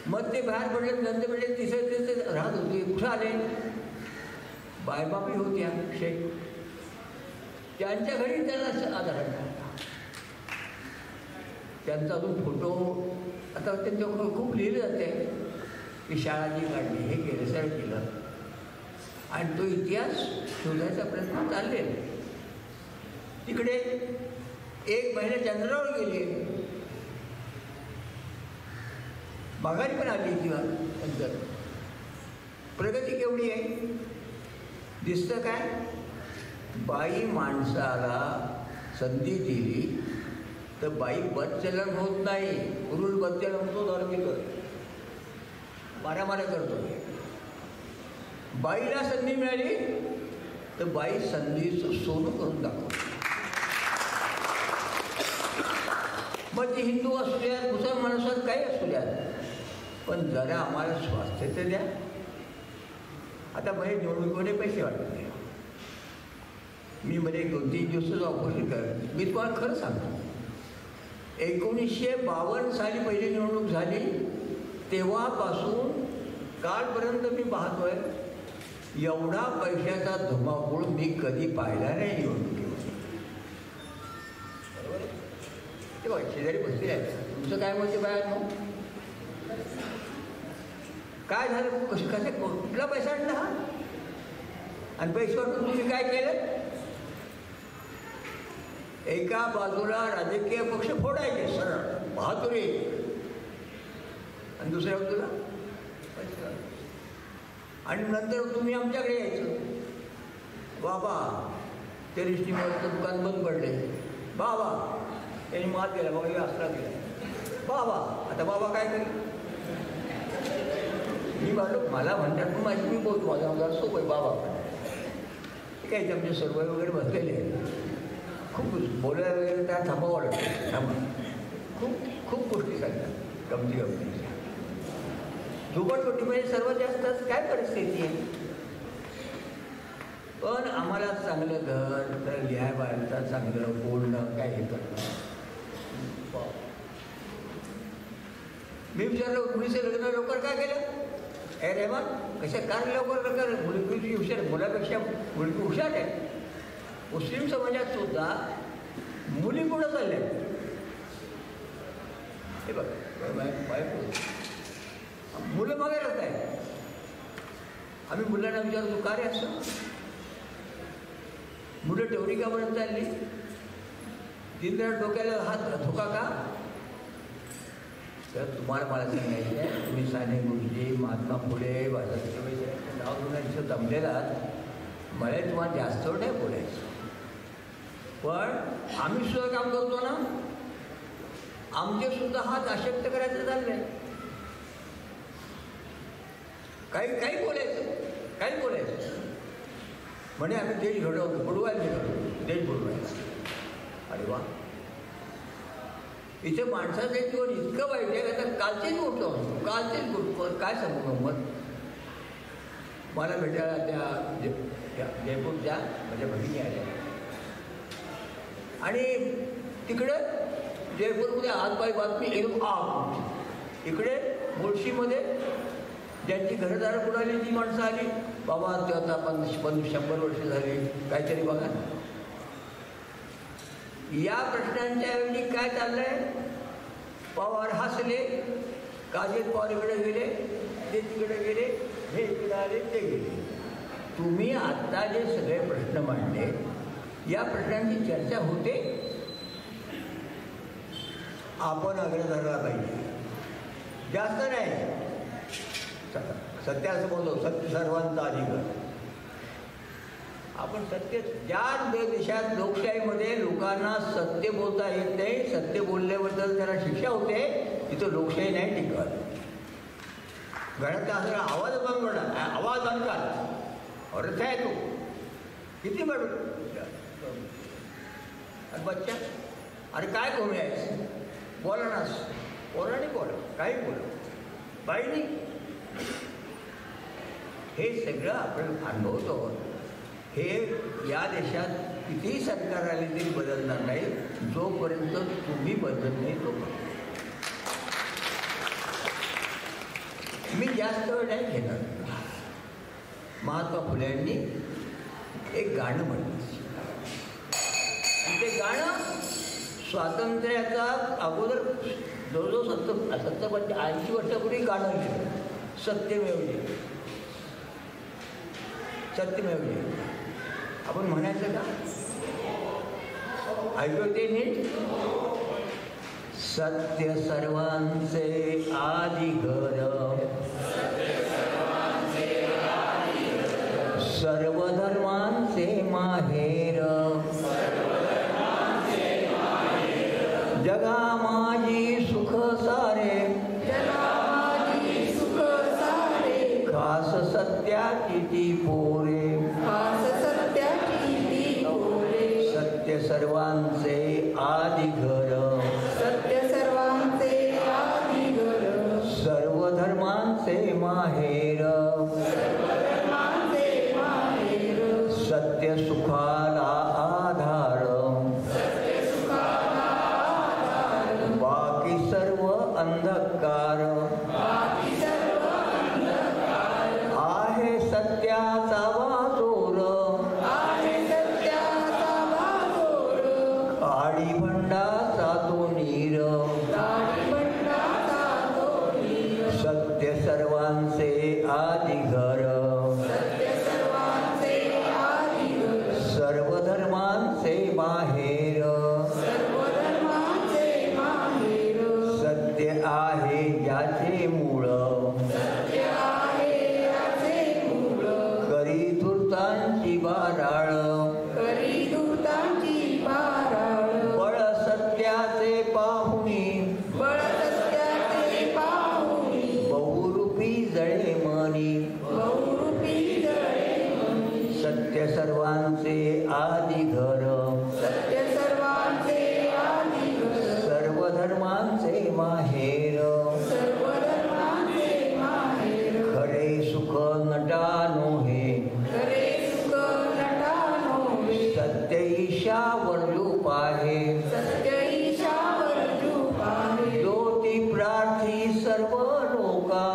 मग ते बाहेर पडले. नंतर म्हणजे तिसरे राहत होते. कुठं आले, बायबापी होत्या शेख, त्यांच्या घरी त्यांना आधार त्यांचा अजून फोटो आता त्यांच्याकडून खूप लिहिलं जाते की शाळा जी काढली हे केलं सर केलं आणि तो इतिहास शोधायचा प्रयत्न चाललेला. तिकडे एक महिना चंद्रावर गेली माघारी पण आली किंवा नंतर प्रगती केवढी आहे दिसतं काय. बाई माणसाला संधी दिली तर बाई बदचलन होत नाही. पुरुष बदचलन होतो धार्मिक मारामाऱ्या करतो. बाईला संधी मिळाली तर बाई संधीचं सोनं करून दाखवतो. मग ती हिंदू असू द्या मुसलमान असू द्या काही असू द्या पण जरा आम्हाला स्वास्थ्य तर द्या. आता म्हणजे निवडणुकीमध्ये पैसे वाटत नाही. मी मध्ये 2-3 दिवसाचं ऑपरेशन कर मी तुम्हाला खरं सांगतो 1952 साली पहिली निवडणूक झाली तेव्हापासून कालपर्यंत मी पाहतोय एवढा पैशाचा धुमाकूळ मी कधी पाहिला नाही निवडणुकीमध्ये. बरोबर ते बघा शेजारी बसले आहे तुमचं काय म्हणते बाहेर काय झालं कसं कसं कुठला पैसा आणला हा आणि पैसे वाटून तुम्ही काय केलं. एका बाजूला राजकीय पक्ष फोडायचे सरळ बहादुरी आणि दुसऱ्या बाजूला आणि नंतर तुम्ही आमच्याकडे यायचं बाबा ते रिश्टीमोळचं दुकान बंद पडले बाबा त्यांनी मात केला बाबा आसरा केला बाबा आता बाबा काय करेल. मी बाजू मला म्हणतात पण माझी मी बोलतो माझा आमदार सोबत बाबा काय आमचे सर्व वगैरे बसलेले खूप बोलायला वगैरे त्या थांबावं लागतं थांबा खूप खूप गोष्टी सांगतात गमती गमतीच्या. झोपडपट्टीमध्ये सर्वात जास्त काय परिस्थिती आहे पण आम्हाला चांगलं घर तर लिहाय बाळांचं चांगलं बोलणं काय हे करणं. मी विचारलं मुलीचं लग्न लवकर काय केलं ए रेमान कशा कार लवकर लवकर मुलगी हुशार मुलापेक्षा मुलगी हुशार आहे. मुस्लिम समाजात सुद्धा मुली पुढं चालल्या हे बघा मुलं मागे राहत आहे. आम्ही मुलांना विचारतो का रे असं मुलं तेवढी का म्हणत चालली दिनरात डोक्याला हात धोका का. तर तुम्हाला मला सांगायचं आहे तुम्ही साने गुरुजी महात्मा फुले बाबासाहेब नाव घेऊन जमलेला मला तुम्हाला जास्त नाही बोलायचं पण आम्ही सुद्धा काम करतो ना आमचे सुद्धा हात अशक्त करायचं चाललंय. काही बोलायचं म्हणे आम्ही देश घडवतो बुडवायला घडवतो देश बुडवायला. अरे वा इथे माणसाचं जीवन इतकं वाईट आहे आता कालचीच गोष्ट असतो कालचीच गोष्ट काय सांगू गंमत. मला भेटायला त्या जयपूरच्या माझ्या भगिनी आल्या आणि तिकडं जयपूरमध्ये आजबाई बातमी एक आग इकडे मुळशीमध्ये ज्यांची घरदारं बुडाली ती माणसं आली बाबा ते आता 100 वर्ष झाली काहीतरी बघा. या प्रश्नांच्या ऐवजी काय चाललंय पवार हसले काजल पवार इकडे गेले ते तिकडे गेले हे इकडे आले ते गेले. तुम्ही आता जे सगळे प्रश्न मांडले या प्रश्नांची चर्चा होते आपण अग्र धरला पाहिजे जास्त नाही. सत्य असं बोलतो सत्य सर्वांचा अधिकार. आपण सत्य ज्या देशात लोकशाहीमध्ये लोकांना सत्य बोलता येत नाही सत्य बोलल्याबद्दल त्याला शिक्षा होते तिथं लोकशाही नाही टिकत. घरात असं आवाज बंद पडला आवाज बंद कर अर्थ आहे तो किती बरोबर बच्चा अरे काय करू आहेस बोला ना पोराने बोला काही बोला बाईनी हे सगळं आपण अनुभवतो. हे या देशात कितीही सरकार आले तरी बदलणार नाही जोपर्यंत तुम्ही बदलत नाही तोपर्यंत. मी जास्त वेळ नाही घेणार. महात्मा फुले यांनी एक गाणं म्हटलं ते गाणं स्वातंत्र्याचा अगोदर जवळजवळ 70-80 वर्षापूर्वी गाणं लिहिलं. सत्यमेव जयते. आपण म्हणायचं का? ऐकू ते नीट. सत्य सर्वांचे आदी घर, सर्व धर्मांचे माहेर, जगा माझी सुख सारे, खास सत्याची ती पोरे, सत्य सर्वांचे आदी घर, सर्व धर्मांचे माहेर, सत्य सुखाला आधार, बाकी सर्व अंधकार, आहे सत्याचा वाजोर, काळी भंडाचा तो नीर, सत्य सर्वांचे आदी घर, सर्व धर्मांचे माहेर, सत्य आहे ज्याचे मूळ, करी धूर्तांची बाराळ, बळ सत्याचे पाहुणी, बहुरूपी जळे मनी, सत्य सर्वांचे आदी घर, सर्व धर्मांचे माहेर, खरे सुख नटानो हे, सत्य ईशावर रूप आहे, ज्योती प्रार्थी सर्व लोका,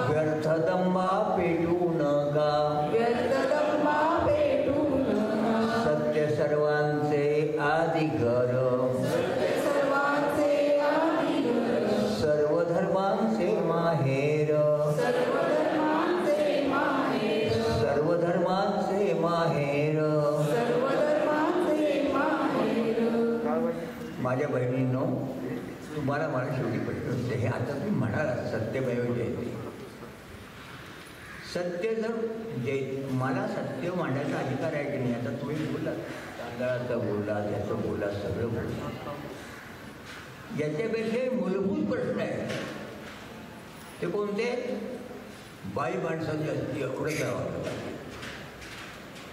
व्यर्थ दंबा पेटू नका, सत्य सर्वांचे आदी घर, सर्व धर्मांचे माहेर, सर्व धर्मांचे माहेर. माझ्या बहिणींनो, तुम्हाला मला शेवटी प्रश्न होते, हे आता तुम्ही म्हणाला सत्यमेव जयते. सत्य जर मला सत्य मांडायचा अधिकार आहे की नाही? आता तुम्ही बोलला, तांदळाचं बोलला, याचं बोलला, सगळं बोलला. याच्यापेक्षा मूलभूत प्रश्न आहे ते कोणते? बाई माणसाची असती एवढं करावं.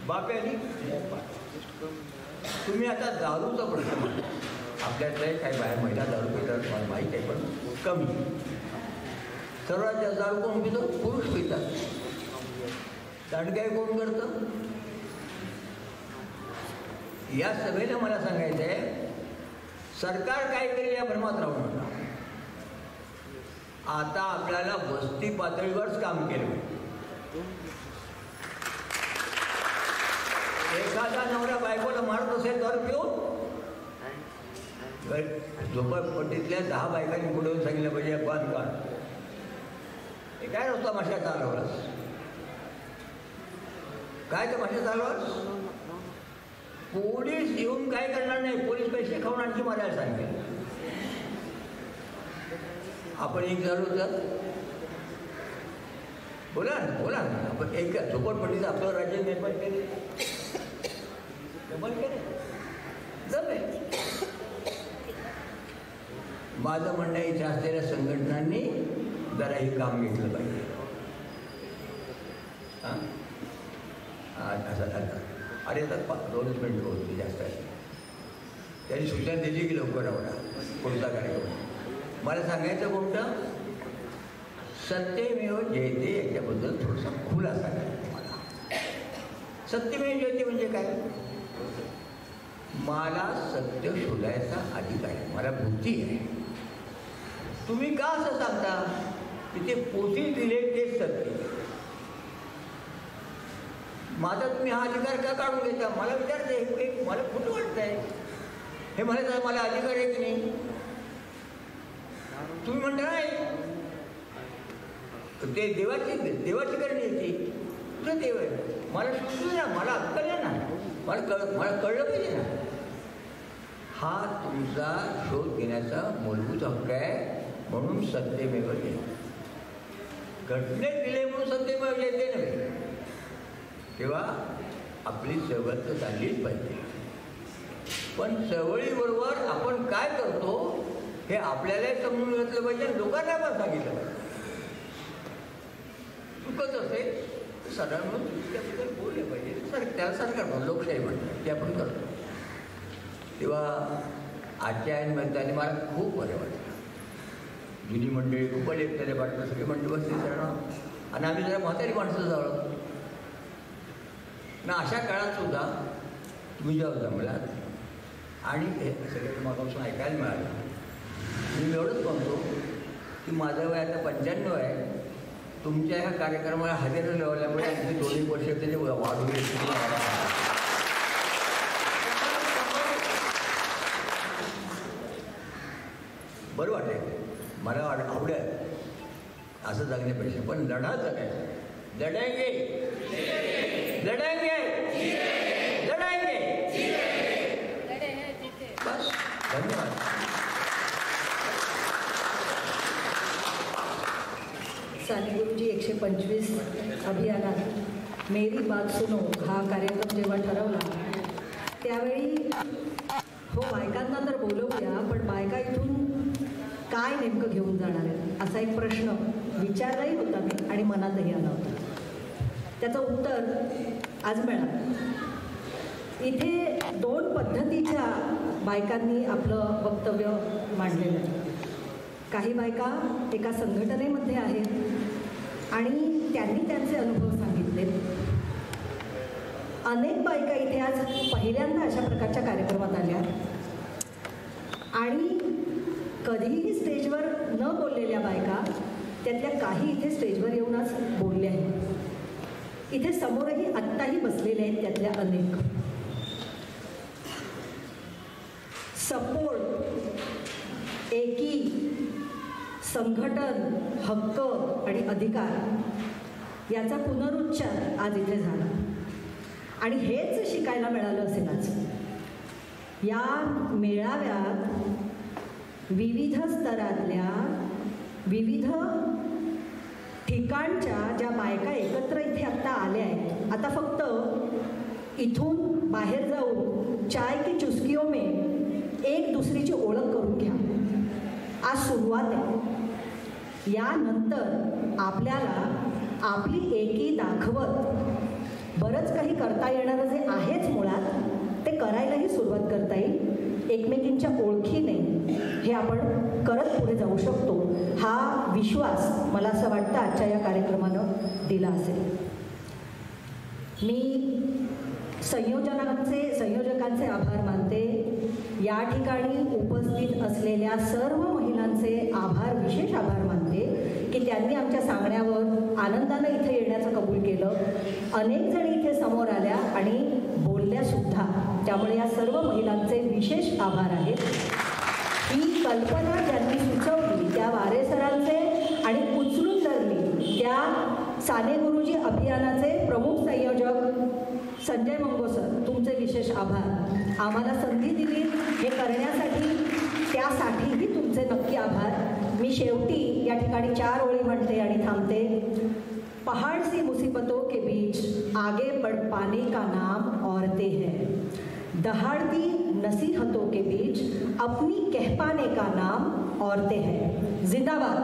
बाप्यानी तुम्ही आता दारूचा प्रश्न म्हणता. आपल्याकडे काही बाहेर महिला दारू पितात मला माहीत आहे, पण कमी. सर्वात जास्त दारू कोण पितो? पुरुष पितात. दांडगाई कोण करतं? या सभेला मला सांगायचं आहे, सरकार काय करेल या भ्रमात राहू नका. आता आपल्याला वस्ती पातळीवरच काम केलं. एखादा नवरा बायकोला मारत असेल तर पिऊन झोपडपट्टीतल्या 10 बायकांनी पुढे सांगितलं पाहिजे बंद कर. हे काय नव्हता माशा चालवलास? काय तर माशा चालवलास? पोलीस येऊन काय करणार नाही, पोलीस पैसे खाऊन आणखी मारायला सांगितलं. आपण एक झालो तर बोला ना आपण एक झोपडपट्टीचं आपलं राज्य निर्माण केले, जमेल. माझं म्हणणं इथं असलेल्या संघटनांनी जरा हे काम घेतलं पाहिजे. असं झालं. अरे आता 2 मिनिट होती जास्त आहे. त्यांनी सूचना दिली की लवकर आवडा कोणता कार्यक्रम. मला सांगायचं कोणतं? सत्यमेव जयते याच्याबद्दल थोडंसं खुलासा करायचा मला. सत्यमेव जयते म्हणजे काय? मला सत्य शोधायचा अधिकार आहे, मला बुद्धी आहे. तुम्ही का असं सांगता की ते पोथीत दिले ते सत्य? माझा तुम्ही हा अधिकार का काढून घेता? मला विचारते, मला कुठं वाटत आहे हे मला अधिकार आहे की नाही? तुम्ही म्हणता नाही, ते देवाची करणी येते. कुठं देव आहे? मला समजू ना, मला अक्कल आहे ना, मला कळलं पाहिजे ना. हा तुमचा शोध घेण्याचा मूलभूत हक्क आहे. म्हणून सत्यमेव जयते. घटनेत दिले म्हणून सत्यमेव जयते नव्हे. तेव्हा आपली चळवळ तर चाललीच पाहिजे, पण चळवळीबरोबर आपण काय करतो हे आपल्यालाही समजून घेतलं पाहिजे, लोकांना पण सांगितलं पाहिजे. चुकत असेल तर सरळ म्हणून त्याबद्दल बोलले पाहिजे. त्याला सरकार लोकशाही म्हणतात, ते आपण करतो. तेव्हा आजच्या निमित्ताने मला खूप बरं वाटतं. जुनी मंडळी खूप एकट्याने वाटतं, सगळी मंडळी बसली सर आणि आम्ही जरा म्हातारी माणसं जावं ना. अशा काळात सुद्धा तुम्ही जेव्हा जमलात आणि हे सगळं मागापासून ऐकायला मिळालं. मी एवढंच म्हणतो की माझं वय आता 95 आहे. तुमच्या ह्या कार्यक्रमाला हजेरी लावल्यामुळे आणखी 2 वर्ष तरी वाढून बरं वाटेल. मला आवडेल असं जगण्यापेक्षा, पण लढा जगायचं. लढाएंगे लढाएंगे लढाएंगे. बस, धन्यवाद. सानेगुरुजी 125 अभियानात मेरी बात सुनो हा कार्यक्रम जेव्हा ठरवला त्यावेळी हो बायकांना तर बोलवूया, पण बायका इथून काय नेमकं घेऊन जाणार आहे असा एक प्रश्न विचारलाही होता मी आणि मनातही आला होता. त्याचं उत्तर आज मिळालं. इथे 2 पद्धतीच्या बायकांनी आपलं वक्तव्य मांडलेलं आहे. काही बायका एका संघटनेमध्ये आहेत आणि त्यांनी त्यांचे अनुभव सांगितले. अनेक बायका इथे आज पहिल्यांदा अशा प्रकारच्या कार्यक्रमात आल्या आणि कधीही स्टेजवर न बोललेल्या बायका त्यातल्या काही इथे स्टेजवर येऊन आज बोलल्या आहेत. इथे समोरही आत्ताही बसलेले आहेत त्यातल्या अनेक. सपोर्ट, एकी, संघटन, हक्क आणि अधिकार याचा पुनरुच्चार आज इथे झाला आणि हेच शिकायला मिळालं असेल आज. या मेळाव्यात विविध स्तरातल्या विविध ठिकाणच्या ज्या बायका एकत्र इथे आत्ता आल्या आहेत. आता फक्त इथून बाहेर जाऊन चाय की चुस्कियों में एक दुसरीची ओळख करून घ्या. आज सुरुवात आहे. यानंतर आपल्याला आपली एकी दाखवत बरंच काही करता येणारं जे आहेच मुळात ते करायलाही सुरुवात करता येईल. एकमेकींच्या ओळखीने हे आपण करत पुढे जाऊ शकतो हा विश्वास मला असं वाटतं आजच्या या कार्यक्रमानं दिला असेल. मी संयोजकांचे आभार मानते. या ठिकाणी उपस्थित असलेल्या सर्व महिलांचे विशेष आभार मानते की त्यांनी आमच्या सांगण्यावर आनंदानं इथे येण्याचं कबूल केलं. अनेक जणी इथे समोर आल्या आणि बोलल्यासुद्धा. त्यामुळे या सर्व महिलांचे विशेष आभार आहेत. ही कल्पना ज्यांनी सुचवली त्या वारेसरांचे आणि उचलून धरली त्या सानेगुरुजी अभियानाचे प्रमुख संयोजक संजय मंगो सर, तुमचे विशेष आभार. आम्हाला संधी दिली हे करण्यासाठी, त्यासाठीही तुमचे नक्की आभार. मी शेवटी या ठिकाणी 4 ओळी म्हणते आणि थांबते. पहाड़ सी मुसीबतों के बीच आगे बढ़ पाने का नाम औरतें हैं. दहाड़ती नसीहतों के बीच अपनी कह पाने का नाम औरतें हैं. जिंदाबाद.